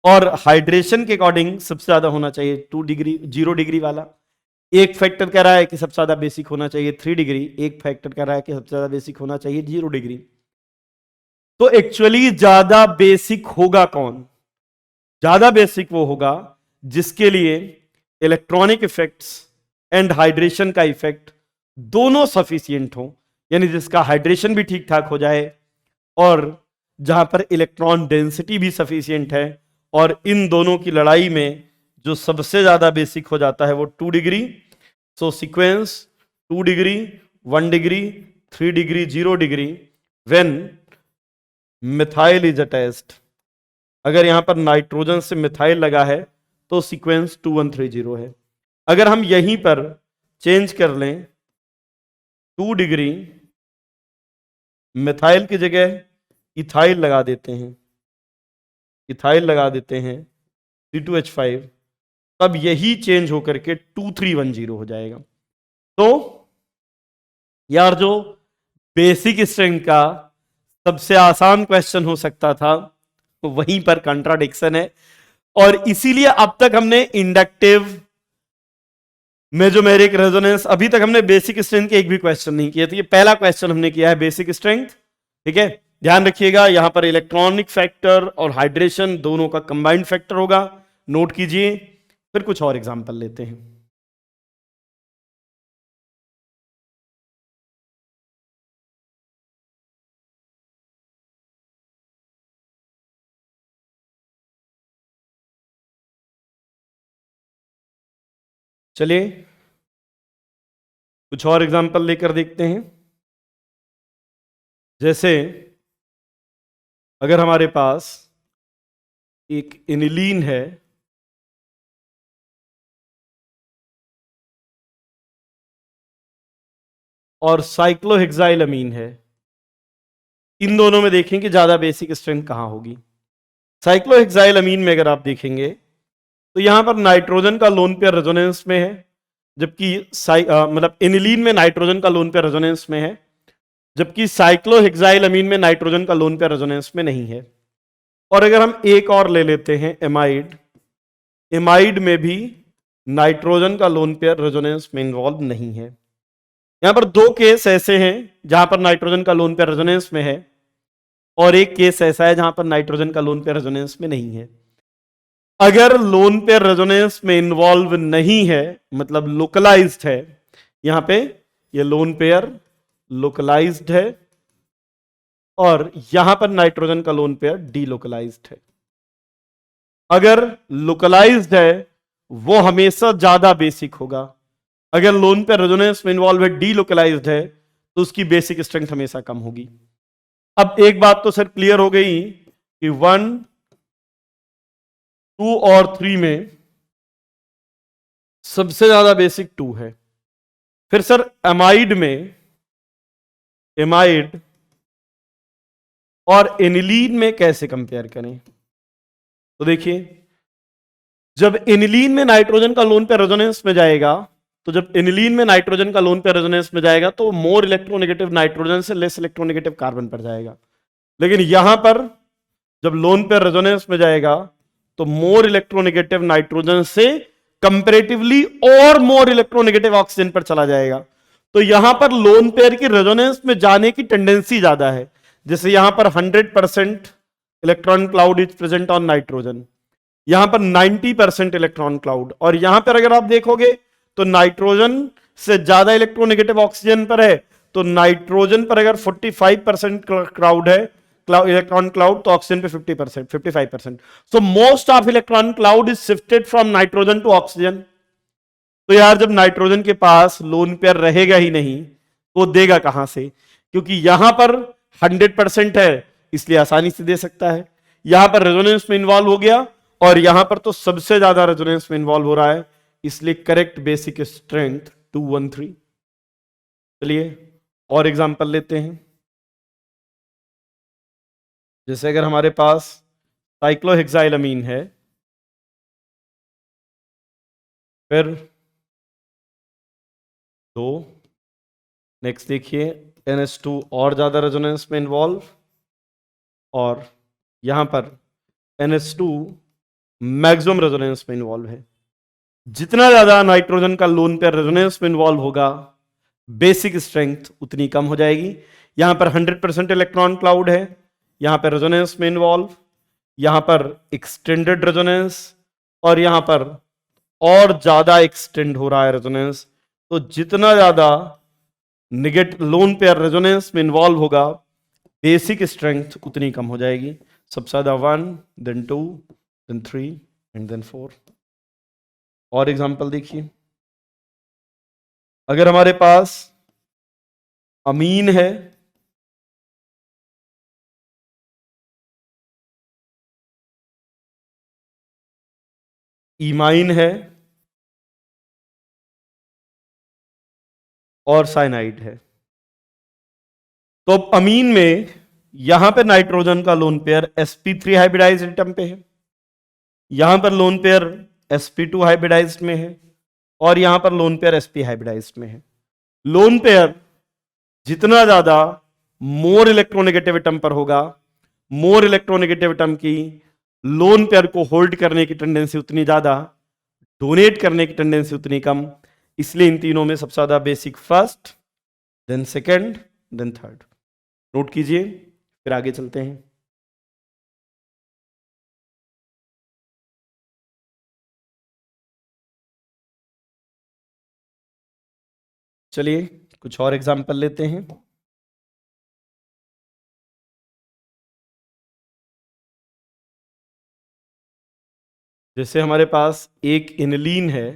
और हाइड्रेशन के अकॉर्डिंग सबसे ज्यादा होना चाहिए 2 डिग्री, 0 डिग्री वाला। एक फैक्टर कह रहा है कि सबसे ज्यादा बेसिक होना चाहिए 3 डिग्री, एक फैक्टर कह रहा है कि सबसे ज्यादा बेसिक होना चाहिए 0 डिग्री। तो एक्चुअली ज्यादा बेसिक होगा कौन? ज्यादा बेसिक वो होगा जिसके लिए इलेक्ट्रॉनिक इफेक्ट्स एंड हाइड्रेशन का इफेक्ट दोनों सफिशिएंट हो, यानी जिसका हाइड्रेशन भी ठीक ठाक हो जाए और जहां पर इलेक्ट्रॉन डेंसिटी भी सफिशिएंट है, और इन दोनों की लड़ाई में जो सबसे ज्यादा बेसिक हो जाता है वो 2 degree. So sequence 2 degree, 1 degree, 3 degree, 0 degree when methyl is attached. अगर यहां पर नाइट्रोजन से मिथाइल लगा है तो सीक्वेंस 2130 है। अगर हम यहीं पर चेंज कर लें 2 डिग्री, मिथाइल की जगह इथाइल लगा देते हैं, इथाइल लगा देते हैं C2H5, तब यही चेंज होकर के 2310 हो जाएगा। तो यार जो बेसिक स्ट्रेंथ का सबसे आसान क्वेश्चन हो सकता था वहीं पर कंट्राडिक्शन है, और इसीलिए अब तक हमने इंडक्टिव, मेजोमेरिक, रेजोनेंस, अभी तक हमने बेसिक स्ट्रेंथ के एक भी क्वेश्चन नहीं किए। तो ये पहला क्वेश्चन हमने किया है बेसिक स्ट्रेंथ। ठीक है, ध्यान रखिएगा यहां पर इलेक्ट्रॉनिक फैक्टर और हाइड्रेशन दोनों का कंबाइंड फैक्टर होगा, नोट कीजिए। फिर कुछ और एग्जांपल लेते हैं। चलिए कुछ और एग्जांपल लेकर देखते हैं। जैसे अगर हमारे पास एक एनिलीन है और साइक्लोहेक्साइलअमीन है, इन दोनों में देखें कि ज्यादा बेसिक स्ट्रेंथ कहां होगी। साइक्लोहेक्साइलअमीन में अगर आप देखेंगे तो यहां पर नाइट्रोजन का लोन पेयर रेजोनेंस में है, जबकि मतलब एनिलीन में नाइट्रोजन का लोन पेयर रेजोनेंस में है, जबकि साइक्लोहेक्साइलअमीन में नाइट्रोजन का लोन पेयर रेजोनेंस में नहीं है। और अगर हम एक और ले लेते हैं एमाइड, एमाइड में भी नाइट्रोजन का लोन पेयर रेजोनेंस में इन्वॉल्व नहीं है। यहां पर 2 केस ऐसे हैं जहां पर नाइट्रोजन का लोन पेयर रेजोनेंस में है, और एक केस ऐसा है जहां पर नाइट्रोजन का लोन पेयर रेजोनेंस में नहीं है। अगर लोन पेयर रेजोनेंस में इन्वॉल्व नहीं है, मतलब लोकलाइज्ड है, यहां पे ये लोन पेयर लोकलाइज्ड है, और यहां पर नाइट्रोजन का लोन पेयर डीलोकलाइज्ड है। अगर लोकलाइज्ड है वो हमेशा ज्यादा बेसिक होगा, अगर लोन पेयर रेजोनेंस में इन्वॉल्व है, डीलोकलाइज्ड है, तो उसकी बेसिक स्ट्रेंथ हमेशा कम होगी। अब एक बात तो सर क्लियर हो गई कि 1, 2 और 3 में सबसे ज्यादा बेसिक 2 है। फिर सर एमाइड में, एमाइड और एनिलीन में कैसे कंपेयर करें? तो देखिए, जब एनिलीन में नाइट्रोजन का लोन पेयर रेजोनेंस में जाएगा, तो जब एनिलीन में नाइट्रोजन का लोन पेयर रेजोनेंस में जाएगा तो मोर इलेक्ट्रोनेगेटिव नाइट्रोजन से लेस इलेक्ट्रोनेगेटिव कार्बन पर जाएगा। लेकिन यहां पर जब लोन पेयर रेजोनेंस में जाएगा तो मोर इलेक्ट्रोनेगेटिव नाइट्रोजन से कंपैरेटिवली और मोर इलेक्ट्रोनेगेटिव ऑक्सीजन पर चला जाएगा। तो यहां पर लोन पेयर की रेजोनेंस में जाने की टेंडेंसी ज्यादा है। जैसे यहां पर 100% electron cloud is present on nitrogen, यहां पर 90% इलेक्ट्रॉन क्लाउड, और यहां पर अगर आप देखोगे तो नाइट्रोजन से ज्यादा इलेक्ट्रोनेगेटिव ऑक्सीजन पर है, तो नाइट्रोजन पर अगर 45% क्लाउड है, इलेक्ट्रॉन क्लाउड, तो ऑक्सीजन पे 50%, 55%। So most of electron cloud is shifted from nitrogen to oxygen. तो यार जब नाइट्रोजन के पास लोन पेयर रहेगा ही नहीं तो देगा कहां से? क्योंकि यहां पर 100% है इसलिए आसानी से दे सकता है, यहां पर रेजोनेंस में इन्वॉल्व हो गया, और यहां पर तो सबसे ज्यादा रेजोनेंस में इन्वॉल्व हो रहा है, इसलिए करेक्ट बेसिक स्ट्रेंथ 213। चलिए और एग्जांपल लेते हैं। जैसे अगर हमारे पास साइक्लोहेक्साइलअमीन है, फिर 2, नेक्स्ट देखिए NH2 और ज्यादा रेजोनेंस में इन्वॉल्व, और यहां पर NH2 मैक्सिमम रेजोनेंस में इन्वॉल्व है। जितना ज्यादा नाइट्रोजन का लोन पेयर रेजोनेंस में इन्वॉल्व होगा, बेसिक स्ट्रेंथ उतनी कम हो जाएगी। यहां पर 100% इलेक्ट्रॉन क्लाउड है, यहां पर रेजोनेंस में इन्वॉल्व, यहां पर एक्सटेंडेड रेजोनेंस, और यहां पर और ज्यादा एक्सटेंड हो रहा है रेजोनेंस। तो जितना ज्यादा निगेटिव लोन पेयर रेजोनेंस में इन्वॉल्व होगा, बेसिक स्ट्रेंथ उतनी कम हो जाएगी। सबसे ज्यादा 1, देन 2, देन 3 एंड देन 4। और एग्जांपल देखिए, अगर हमारे पास अमीन है, ईमाइन है और साइनाइड है, तो अमीन में यहां पे नाइट्रोजन का lone pair sp3 hybridised atom पे है, यहां पर लोन पेयर sp2 हाइब्रिडाइज्ड में है, और यहां पर लोन पेयर sp हाइब्रिडाइज्ड में है। लोन पेयर जितना ज्यादा मोर इलेक्ट्रोनेगेटिव एटम पर होगा, मोर इलेक्ट्रोनेगेटिव एटम की लोन पेयर को होल्ड करने की टेंडेंसी उतनी ज्यादा, डोनेट करने की टेंडेंसी उतनी कम। इसलिए इन तीनों में सबसे ज्यादा basic first, then second, then third. Note कीजिए, फिर आगे चलते हैं। चलिए कुछ और एग्जांपल लेते हैं। जैसे हमारे पास एक एनिलीन है,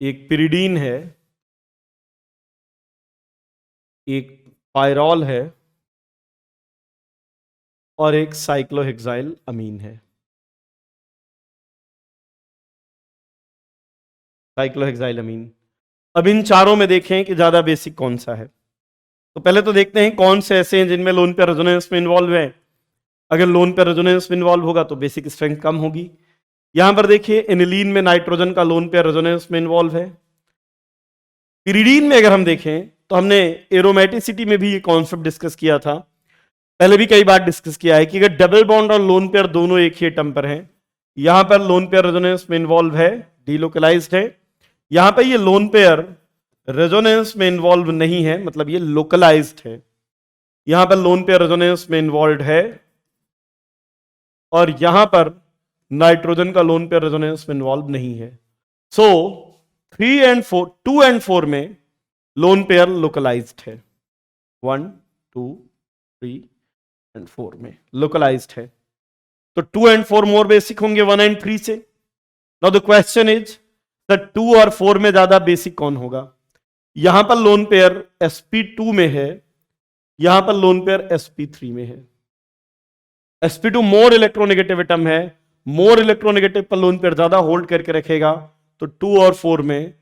एक पिरिडीन है, एक पायरॉल है और एक साइक्लोहेक्साइल अमीन है। साइक्लोहेक्साइल अमीन। अब इन चारों में देखें कि ज्यादा बेसिक कौन सा है। तो पहले तो देखते हैं कौन से ऐसे हैं जिनमें लोन पेयर रेजोनेंस में इन्वॉल्व है। अगर लोन पेयर रेजोनेंस में इन्वॉल्व होगा तो बेसिक स्ट्रेंथ कम होगी। यहां पर देखिए एनिलीन में नाइट्रोजन का लोन पेयर रेजोनेंस में इन्वॉल्व है। पिरिडीन में अगर हम देखें तो हमने एरोमेटिसिटी में भी ये कॉन्सेप्ट डिस्कस किया था, पहले भी कई बार डिस्कस किया है कि अगर डबल बॉन्ड और लोन पेयर दोनों एक ही एटम पर हैं, यहां पर लोन पेयर रेजोनेंस में इन्वॉल्व है, डीलोकलाइज्ड है। यहां पर ये लोन पेयर रेजोनेंस में इन्वॉल्व नहीं है, मतलब ये लोकलाइज्ड है। यहां पर लोन पेयर रेजोनेंस में इन्वॉल्व है, और यहां पर नाइट्रोजन का लोन पेयर रेजोनेंस में इन्वॉल्व नहीं है। सो 3 एंड 4, 2 एंड 4 में लोन पेयर लोकलाइज्ड है। 1, 2, 3 एंड 4 में लोकलाइज्ड है। तो 2 एंड 4 मोर बेसिक होंगे 1 एंड 3 से। Now the question is that 2 और 4 में ज्यादा बेसिक कौन होगा। यहां पर लोन पेयर sp2 में है, यहां पर लोन पेयर sp3 में है। sp2 मोर इलेक्ट्रोनेगेटिव एटम है, मोर इलेक्ट्रोनेगेटिव पर लोन पेयर ज्यादा होल्ड करके रखेगा, तो 2 और 4 में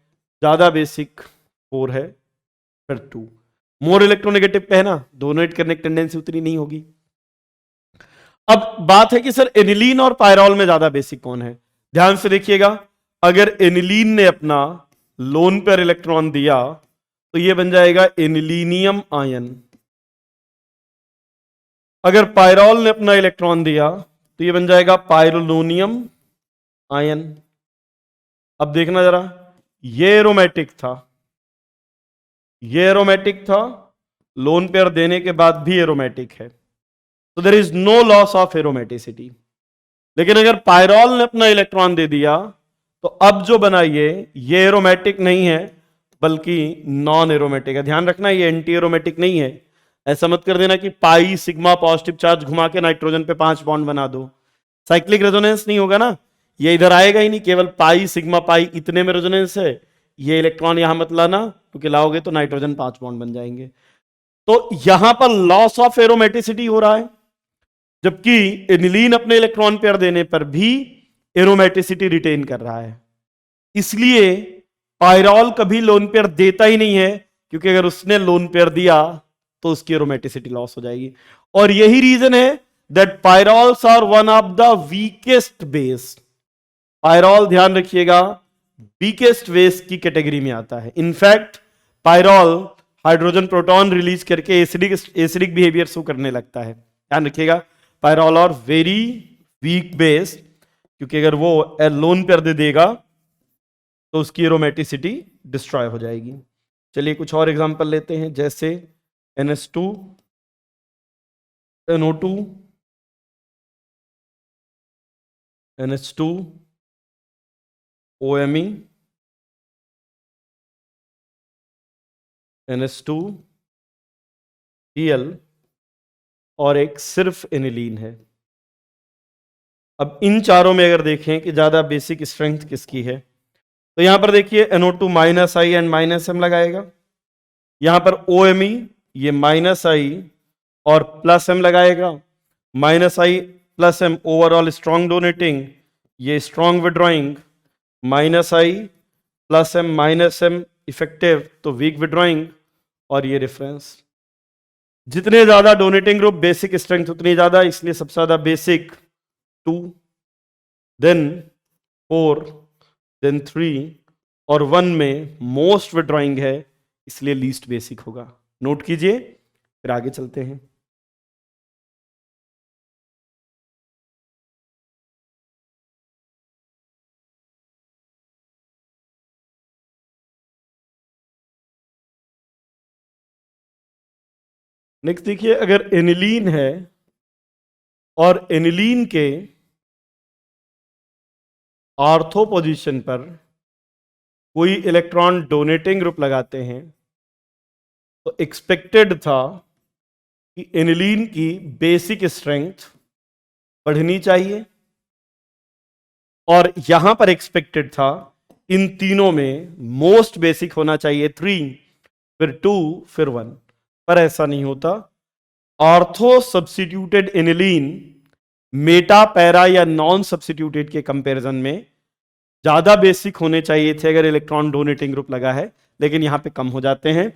ज्यादा बेसिक 4 है, फिर 2 मोर इलेक्ट्रोनेगेटिव पे है ना, डोनेट करने की टेंडेंसी उतनी नहीं होगी। अब बात है कि सर एनिलीन और पायरॉल में ज्यादा बेसिक कौन है। ध्यान से देखिएगा, अगर एनिलीन ने अपना लोन पेयर इलेक्ट्रॉन दिया तो यह बन जाएगा एनिलीनियम आयन। अगर पायरॉल ने अपना इलेक्ट्रॉन दिया तो यह बन जाएगा पायरोलोनियम आयन। अब देखना जरा, ये एरोमेटिक था, ये एरोमेटिक था, लोन पेयर देने के बाद भी एरोमेटिक है, तो there is no loss of aromaticity. लेकिन अगर पायरॉल ने अपना इलेक्ट्रॉन दे दिया तो अब जो बना ये एरोमेटिक नहीं है बल्कि नॉन एरोमेटिक है। ध्यान रखना, ये एंटी एरोमेटिक नहीं है। ऐसा मत कर देना कि पाई सिग्मा पॉजिटिव चार्ज घुमा के नाइट्रोजन पे 5 बॉन्ड बना दो, साइक्लिक रेजोनेंस नहीं होगा ना, ये इधर आएगा ही नहीं। केवल पाई सिग्मा पाई इतने में रेजोनेंस है, ये इलेक्ट्रॉन यहां मत लाना, क्योंकि लाओगे तो नाइट्रोजन 5 बॉन्ड बन जाएंगे। तो यहां पर लॉस ऑफ एरोमेटिसिटी हो रहा है, जबकि एनिलीन अपने इलेक्ट्रॉन पेयर देने पर भी एरोमेटिसिटी रिटेन कर रहा है। इसलिए पायरॉल कभी लोन पेयर देता ही नहीं है, क्योंकि अगर उसने लोन पेयर दिया तो उसकी एरोमेटिसिटी लॉस हो जाएगी। और यही रीजन है that pyrroles are one of the weakest base. Pyrrole, ध्यान रखिएगा, वीकेस्ट बेस की कैटेगरी में आता है। In fact pyrrole hydrogen proton release करके एसिडिक बिहेवियर शो करने लगता है। ध्यान रखिएगा, पायरॉल और वेरी वीक बेस, क्योंकि अगर वो लोन पेयर दे देगा तो उसकी एरोमेटिसिटी डिस्ट्रॉय हो जाएगी। चलिए कुछ और एग्जांपल लेते हैं, जैसे NH2, NO2, NH2, OMe, NH2, Cl और एक सिर्फ एनिलीन है। अब इन चारों में अगर देखें कि ज्यादा बेसिक स्ट्रेंथ किसकी है, तो यहां पर देखिए NO2 -I एंड -M लगाएगा, यहां पर OMe ये -I और +M लगाएगा, -I +M overall strong donating, ये strong withdrawing, -I +M -M effective तो वीक विड्रॉइंग, और ये रेफरेंस। जितने ज्यादा डोनेटिंग ग्रुप बेसिक स्ट्रेंथ उतनी ज्यादा, इसलिए सबसे ज्यादा बेसिक 2, देन 4, देन 3 और 1 में मोस्ट विड्रॉइंग है, इसलिए लीस्ट बेसिक होगा। नोट कीजिए, फिर आगे चलते हैं। नेक्स्ट देखिए, अगर एनिलीन है और एनिलीन के ऑर्थो पोजीशन पर कोई इलेक्ट्रॉन डोनेटिंग ग्रुप लगाते हैं, तो एक्सपेक्टेड था कि एनिलीन की बेसिक स्ट्रेंथ बढ़नी चाहिए, और यहां पर एक्सपेक्टेड था इन तीनों में मोस्ट बेसिक होना चाहिए 3, फिर 2, फिर 1, पर ऐसा नहीं होता। Ortho substituted aniline Meta, para या नॉन सब्स्टिट्यूटेड के कंपैरिजन में ज्यादा बेसिक होने चाहिए थे अगर इलेक्ट्रॉन डोनेटिंग ग्रुप लगा है, लेकिन यहां पे कम हो जाते हैं।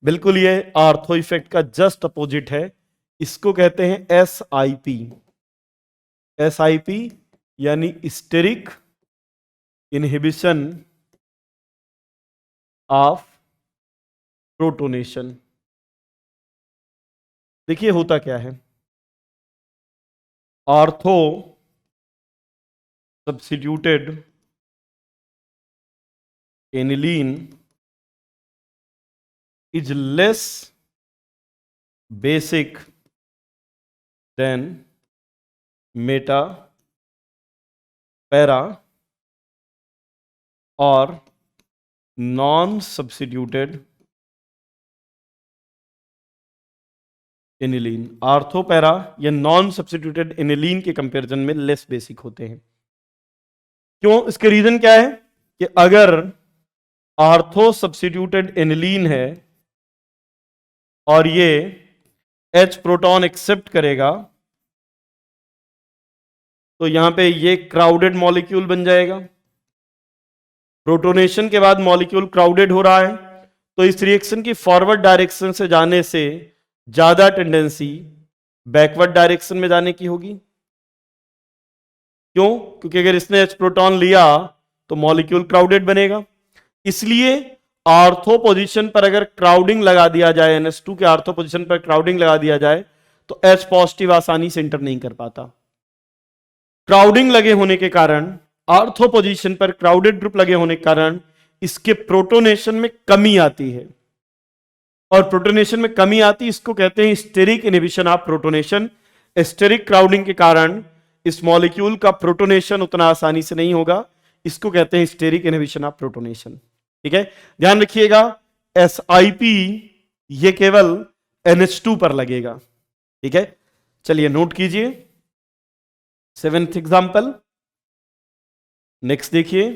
बिल्कुल ये ऑर्थो इफेक्ट का जस्ट अपोजिट है, इसको कहते हैं SIP। SIP यानी स्टेरिक इनहिबिशन ऑफ प्रोटोनेशन। देखिए होता क्या है, ortho substituted aniline is less basic than meta, para और non substituted aniline. Ortho, para या नॉन सब्स्टिट्यूटेड एनिलीन के कंपैरिजन में लेस बेसिक होते हैं। क्यों? इसके रीजन क्या है कि अगर आर्थो सब्स्टिट्यूटेड एनिलीन है और ये H प्रोटॉन एक्सेप्ट करेगा, तो यहां पे ये क्राउडेड मॉलिक्यूल बन जाएगा। प्रोटोनेशन के बाद मॉलिक्यूल क्राउडेड हो रहा है, तो इस रिएक्शन की फॉरवर्ड डायरेक्शन से जाने से ज्यादा टेंडेंसी बैकवर्ड डायरेक्शन में जाने की होगी। क्यों? क्योंकि अगर इसने H प्रोटॉन लिया तो मॉलिक्यूल क्राउडेड बनेगा। इसलिए ऑर्थो पोजीशन पर अगर क्राउडिंग लगा दिया जाए, NH2 के ऑर्थो पोजीशन पर क्राउडिंग लगा दिया जाए, तो H पॉजिटिव आसानी से इंटर नहीं कर पाता। क्राउडिंग लगे होने के कारण, ऑर्थो पोजीशन पर क्राउडेड ग्रुप लगे होने के कारण इसके प्रोटोनेशन में कमी आती है, और प्रोटोनेशन में कमी आती, इसको कहते हैं steric inhibition of protonation. Steric crowding के कारण इस मॉलिक्यूल का प्रोटोनेशन उतना आसानी से नहीं होगा, इसको कहते हैं स्टेरिक इनहिबिशन ऑफ प्रोटोनेशन। ठीक है, ध्यान रखिएगा, SIP ये केवल NH2 पर लगेगा। ठीक है, चलिए नोट कीजिए 7th एग्जांपल। नेक्स्ट देखिए,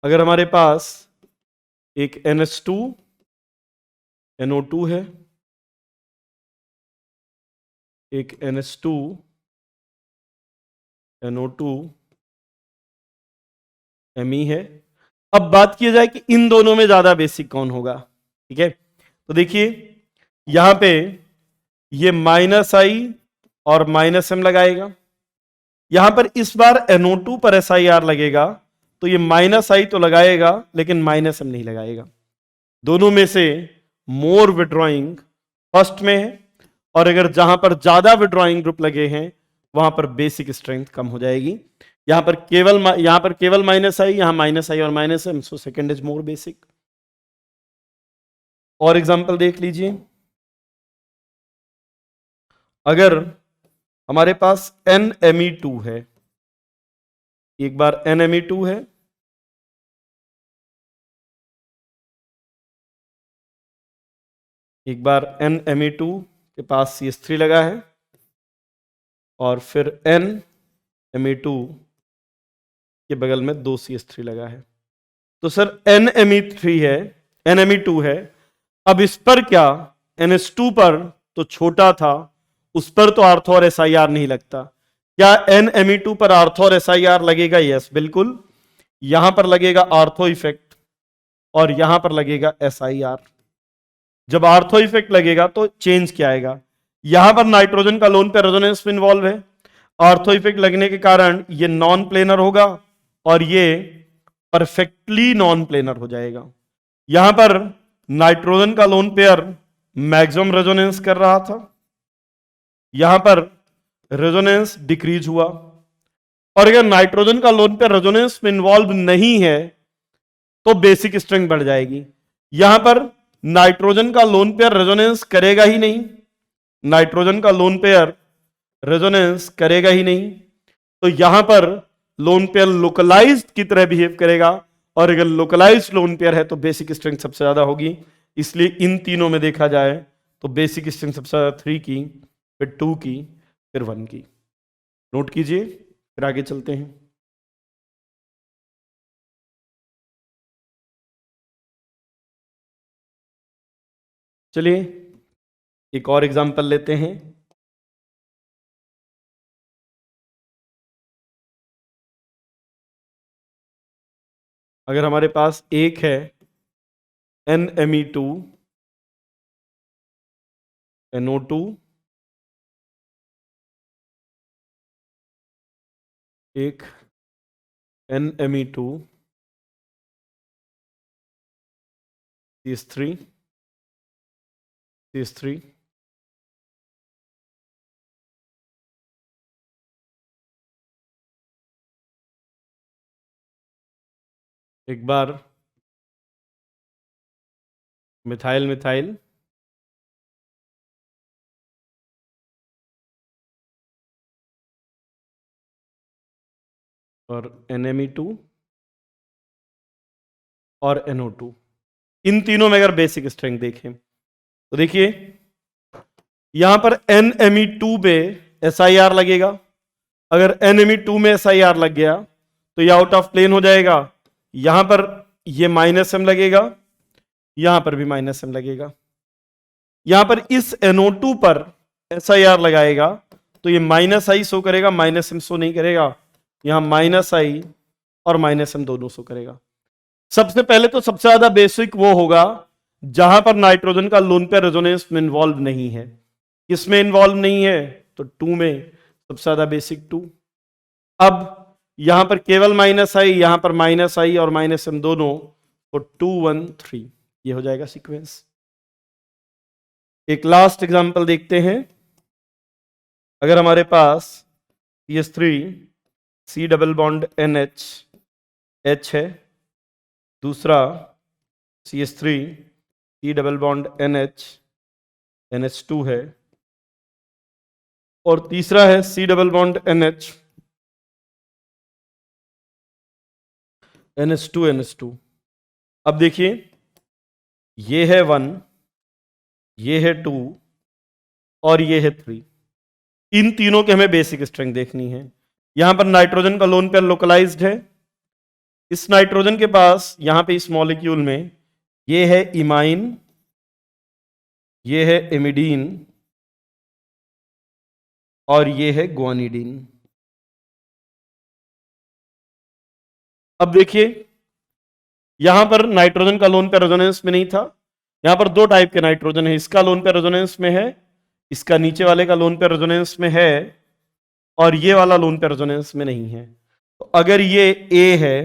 अगर हमारे पास एक NH2 NO2 है एक NH2 NO2 Me है। अब बात किया जाए कि इन दोनों में ज्यादा बेसिक कौन होगा, ठीक है। तो देखिए यहां पे ये -I और -M लगाएगा, यहां पर इस बार NO2 पर SiR लगेगा, तो ये -I तो लगाएगा लेकिन -M नहीं लगाएगा। दोनों में से मोर विड्रॉइंग फर्स्ट में है, और अगर जहां पर ज्यादा विड्रॉइंग ग्रुप लगे हैं वहां पर बेसिक स्ट्रेंथ कम हो जाएगी। यहां पर केवल -I, यहां -I और -M, so second is more basic. और एग्जांपल देख लीजिए, अगर हमारे पास NMe2 है, एक बार NMe2 है, एक बार NMe2 के पास CH3 लगा है, और फिर NMe2 के बगल में 2 CH3 लगा है। तो सर NMe2 है, अब इस पर क्या, NH2 पर तो छोटा था, उस पर तो आर्थो और SiR नहीं लगता। क्या NMe2 पर आर्थो और SiR लगेगा? यस बिल्कुल। यहां पर लगेगा आर्थो इफेक्ट और यहां पर लगेगा SiR। जब आर्थो इफेक्ट लगेगा तो चेंज क्या आएगा, यहां पर नाइट्रोजन का लोन पे रेजोनेंस में इन्वॉल्व है, आर्थो इफेक्ट लगने के कारण ये नॉन प्लेनर होगा और ये परफेक्टली नॉन प्लेनर हो जाएगा। यहां पर नाइट्रोजन का लोन पेयर मैक्सिमम रेजोनेंस कर रहा था, यहां पर रेजोनेंस डिक्रीज हुआ, और अगर नाइट्रोजन का लोन पेयर रेजोनेंस में इन्वॉल्व नहीं है तो बेसिक स्ट्रेंथ बढ़ जाएगी। यहां पर नाइट्रोजन का लोन पेयर रेजोनेंस करेगा ही नहीं, नाइट्रोजन का लोन पेयर रेजोनेंस करेगा ही नहीं, तो यहां पर लोन पेयर लोकलाइज्ड की तरह बिहेव करेगा, और अगर लोकलाइज्ड लोन पेयर है तो बेसिक स्ट्रेंथ सबसे ज्यादा होगी। इसलिए इन तीनों में देखा जाए तो बेसिक स्ट्रेंथ सबसे ज्यादा 3 की, फिर 2 की, फिर 1 की। नोट कीजिए, फिर आगे चलते हैं। चलिए एक और एग्जांपल लेते हैं। अगर हमारे पास एक है NMe2 NO2, एक NMe2 CH3 एक बार मिथाइल मिथाइल, और NMe2 और NO2। इन तीनों में अगर बेसिक स्ट्रेंथ देखें तो देखिए यहां पर NMe2 पे SiR लगेगा, अगर NMe2 में SiR लग गया तो ये आउट ऑफ प्लेन हो जाएगा, यहां पर ये -M लगेगा, यहां पर भी -M लगेगा। यहां पर इस NO2 पर SiR लगाएगा तो ये -I शो करेगा, -M शो नहीं करेगा, यहां -I और -M दोनों शो करेगा। सबसे पहले तो सबसे ज्यादा बेसिक वो होगा जहां पर नाइट्रोजन का लोन पेयर रेजोनेंस में इन्वॉल्व नहीं है। किसमें इन्वॉल्व नहीं है? तो 2 में, सबसे ज्यादा बेसिक 2। अब यहां पर केवल -I, यहां पर -I और -M दोनों, तो 2 1 3 ये हो जाएगा सीक्वेंस। एक लास्ट एग्जांपल देखते हैं। अगर हमारे पास CH3 C double bond NH H है, दूसरा CH3 C double bond NH NH2 है, और तीसरा है C double bond NH NH2 अब देखिए ये है 1, ये है 2 और ये है 3। इन तीनों के हमें बेसिक स्ट्रेंथ देखनी है। यहां पर नाइट्रोजन का लोन पेयर लोकलाइज्ड है, इस नाइट्रोजन के पास यहां पे इस मॉलिक्यूल में ये है इमाइन, ये है इमिडीन, और ये है ग्वानिडीन। अब देखिए, यहां पर नाइट्रोजन का लोन पेयर रेजोनेंस में नहीं था। यहां पर दो टाइप के नाइट्रोजन है, इसका लोन पेयर रेजोनेंस में है, इसका नीचे वाले का लोन पेयर रेजोनेंस में है, और ये वाला लोन पेयर रेजोनेंस में नहीं है। तो अगर ये ए है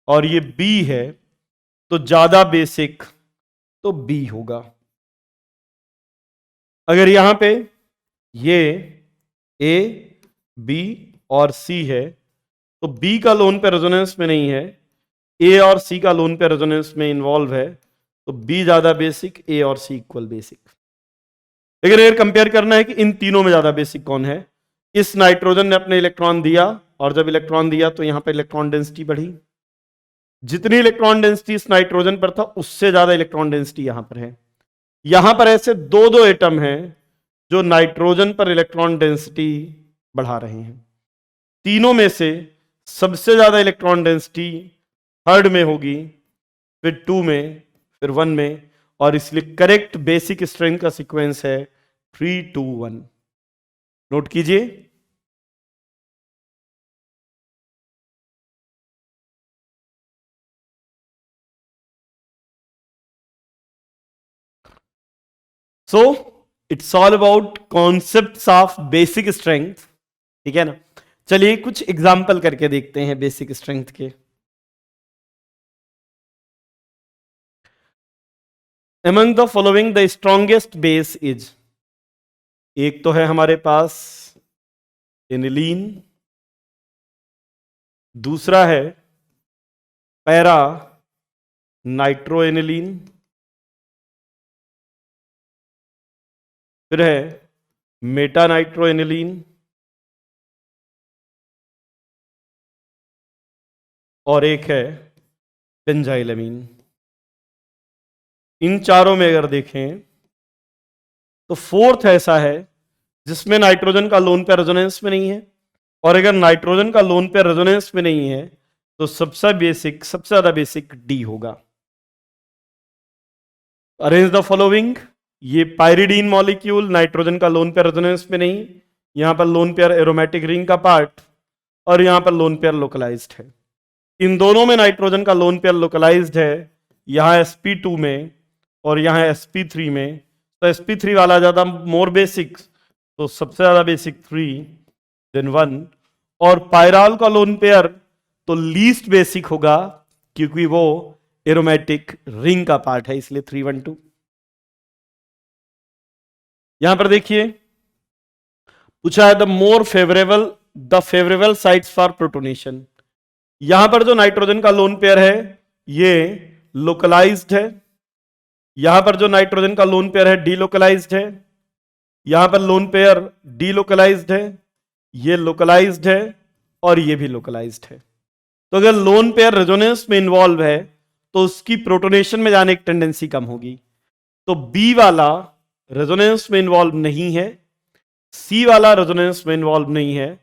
और ये बी है तो ज्यादा बेसिक तो बी होगा। अगर यहां पे ये ए बी और सी है तो बी का लोन पेयर रेजोनेंस में नहीं है, ए और सी का लोन पेयर रेजोनेंस में इन्वॉल्व है, तो बी ज्यादा बेसिक, ए और सी इक्वल बेसिक। लेकिन अगर कंपेयर करना है कि इन तीनों में ज्यादा बेसिक कौन है, इस नाइट्रोजन ने अपने इलेक्ट्रॉन दिया, और जब इलेक्ट्रॉन दिया तो यहां पर इलेक्ट्रॉन डेंसिटी बढ़ी। जितनी इलेक्ट्रॉन डेंसिटी इस नाइट्रोजन पर था उससे ज्यादा इलेक्ट्रॉन डेंसिटी यहां पर है। यहां पर ऐसे दो दो एटम हैं जो नाइट्रोजन पर इलेक्ट्रॉन डेंसिटी बढ़ा रहे हैं। तीनों में से सबसे ज्यादा इलेक्ट्रॉन डेंसिटी थर्ड में होगी, फिर 2 में, फिर 1 में, और इसलिए करेक्ट बेसिक स्ट्रेंथ का सीक्वेंस है 3 2 1। नोट कीजिए। सो it's all about concepts of basic strength, ठीक है ना। चलिए कुछ एग्जाम्पल करके देखते हैं बेसिक स्ट्रेंथ के। Among the following the strongest base is, एक तो है हमारे पास एनिलीन, दूसरा है पैरा नाइट्रोएनिलीन, फिर है मेटा नाइट्रोएनिलीन, और एक है बेंजाइलमीन। इन चारों में अगर देखें तो फोर्थ ऐसा है जिसमें नाइट्रोजन का लोन पेयर रेजोनेंस में नहीं है, और अगर नाइट्रोजन का लोन पेयर रेजोनेंस में नहीं है तो सबसे ज्यादा बेसिक डी होगा। अरेंज द फॉलोइंग, ये पायरिडीन मॉलिक्यूल नाइट्रोजन का लोन पेयर रेजोनेंस में नहीं, यहां पर लोन पेयर एरोमेटिक रिंग का पार्ट, और यहां पर लोन पेयर लोकलाइज्ड है। इन दोनों में नाइट्रोजन का लोन पेयर लोकलाइज्ड है, यहां sp2 में और यहां sp3 में। तो sp3 वाला ज्यादा मोर बेसिक, तो सबसे ज्यादा बेसिक 3 देन 1, और पायराल का लोन पेयर तो लीस्ट बेसिक होगा क्योंकि वो एरोमेटिक रिंग का पार्ट है, इसलिए 3 1 2। यहां पर देखिए पूछा है the favourable sites for protonation. यहां पर जो नाइट्रोजन का लोन पेयर है ये लोकलाइज्ड है, यहां पर जो नाइट्रोजन का लोन पेयर है डीलोकलाइज्ड है, यहां पर लोन पेयर डीलोकलाइज्ड है, ये लोकलाइज्ड है, और ये भी लोकलाइज्ड है। तो अगर लोन पेयर रेजोनेंस में इन्वॉल्व है तो उसकी प्रोटोनेशन में जाने की टेंडेंसी कम होगी। तो बी वाला रेजोनेंस में इन्वॉल्व नहीं है, सी वाला रेजोनेंस में इन्वॉल्व नहीं है,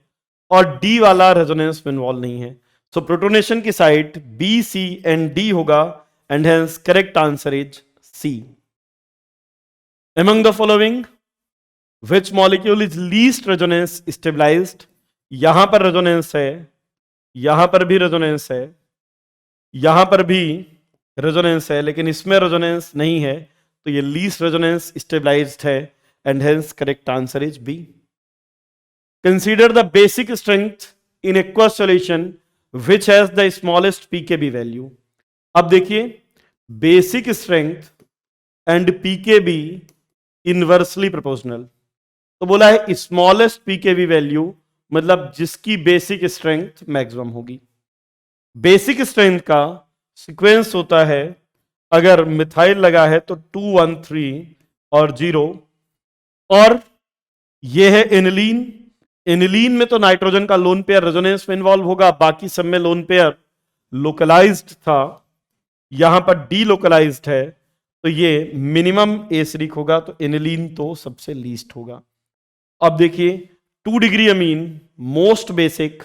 और डी वाला रेजोनेंस में इन्वॉल्व नहीं है। सो प्रोटोनेशन की site B, C and D होगा, and hence correct answer is C. Among the following which molecule is least resonance stabilized, यहां पर रेजोनेंस है, यहां पर भी रेजोनेंस है, यहां पर भी रेजोनेंस है, लेकिन इसमें रेजोनेंस नहीं है, तो ये लीस्ट रेजोनेंस स्टेबलाइज्ड है, and hence correct answer is B. Consider the basic strength in aqueous solution which has the smallest pKb value. अब देखिए basic strength and pKb inversely proportional, तो बोला है स्मॉलेस्ट पीकेबी वैल्यू मतलब जिसकी basic strength maximum होगी। Basic strength का sequence होता है, अगर मिथाइल लगा है तो 2 1 3 और 0, और यह है एनिलीन। एनिलीन में तो नाइट्रोजन का लोन पेयर रेजोनेंस में इन्वॉल्व होगा, बाकी सब में लोन पेयर लोकलाइज्ड था, यहां पर डी लोकलाइज्ड है, तो ये मिनिमम एसिडिक होगा, तो एनिलीन तो सबसे लीस्ट होगा। अब देखिए 2 degree amine most basic,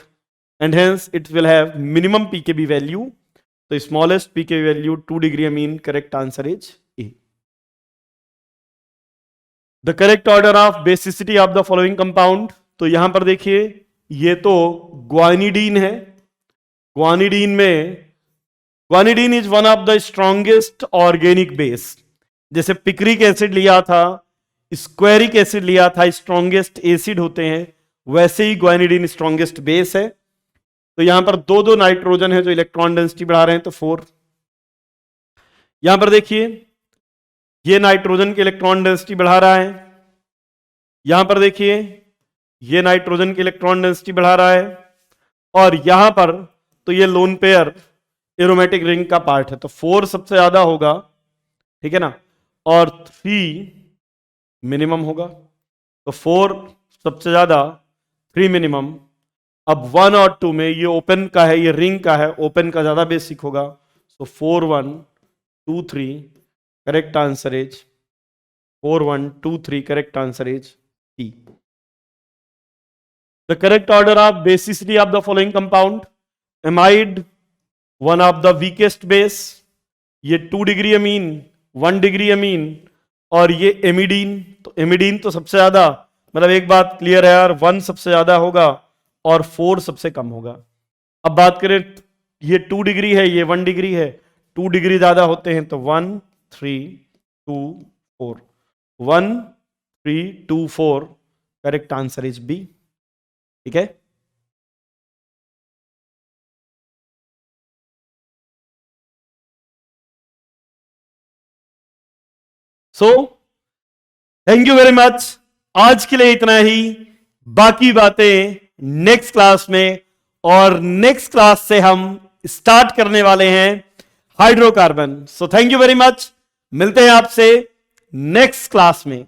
and hence it will have minimum pKb value, तो smallest pKb value 2 degree amine, correct answer is A. The correct order of basicity of the following compound, तो यहां पर देखिए ये तो ग्वानिडीन है। Guanidine is one of the strongest organic base. जैसे picric acid लिया था, स्क्वेरिक एसिड लिया था, स्ट्रॉन्गेस्ट एसिड होते हैं, वैसे ही ग्वानिडीन स्ट्रॉन्गेस्ट बेस है। तो यहां पर दो दो नाइट्रोजन है जो इलेक्ट्रॉन डेंसिटी बढ़ा रहे हैं, तो 4। यहां पर देखिए ये नाइट्रोजन की इलेक्ट्रॉन डेंसिटी बढ़ा रहा है, यहां पर देखिए ये नाइट्रोजन की इलेक्ट्रॉन डेंसिटी बढ़ा रहा है, और यहां पर तो ये लोन पेयर एरोमेटिक रिंग का पार्ट है, तो 4 सबसे ज्यादा होगा, ठीक है ना, और 3 मिनिमम होगा। तो 4 सबसे ज्यादा, 3 मिनिमम। अब 1 और 2 में ये ओपन का है, ये रिंग का है, ओपन का ज्यादा बेसिक होगा। सो 4 1 2 3 correct answer is 4 1 2 3 correct answer is E. The correct order of basicity of the following compound: amide, one of the weakest base, ये 2 डिग्री अमीन, 1 डिग्री अमीन, और ये एमिडीन। तो एमिडीन तो सबसे ज्यादा, मतलब एक बात क्लियर है यार, 1 सबसे ज्यादा होगा और 4 सबसे कम होगा। अब बात करें, ये 2 डिग्री है, ये 1 डिग्री है, 2 डिग्री ज्यादा होते हैं, तो 1 3 2 4 1 3 2 4 करेक्ट आंसर इज बी। ठीक है, so thank you very much. आज के लिए इतना ही, बाकी बातें नेक्स्ट क्लास में, और नेक्स्ट क्लास से हम स्टार्ट करने वाले हैं hydrocarbon. So thank you very much, मिलते हैं आपसे नेक्स्ट क्लास में।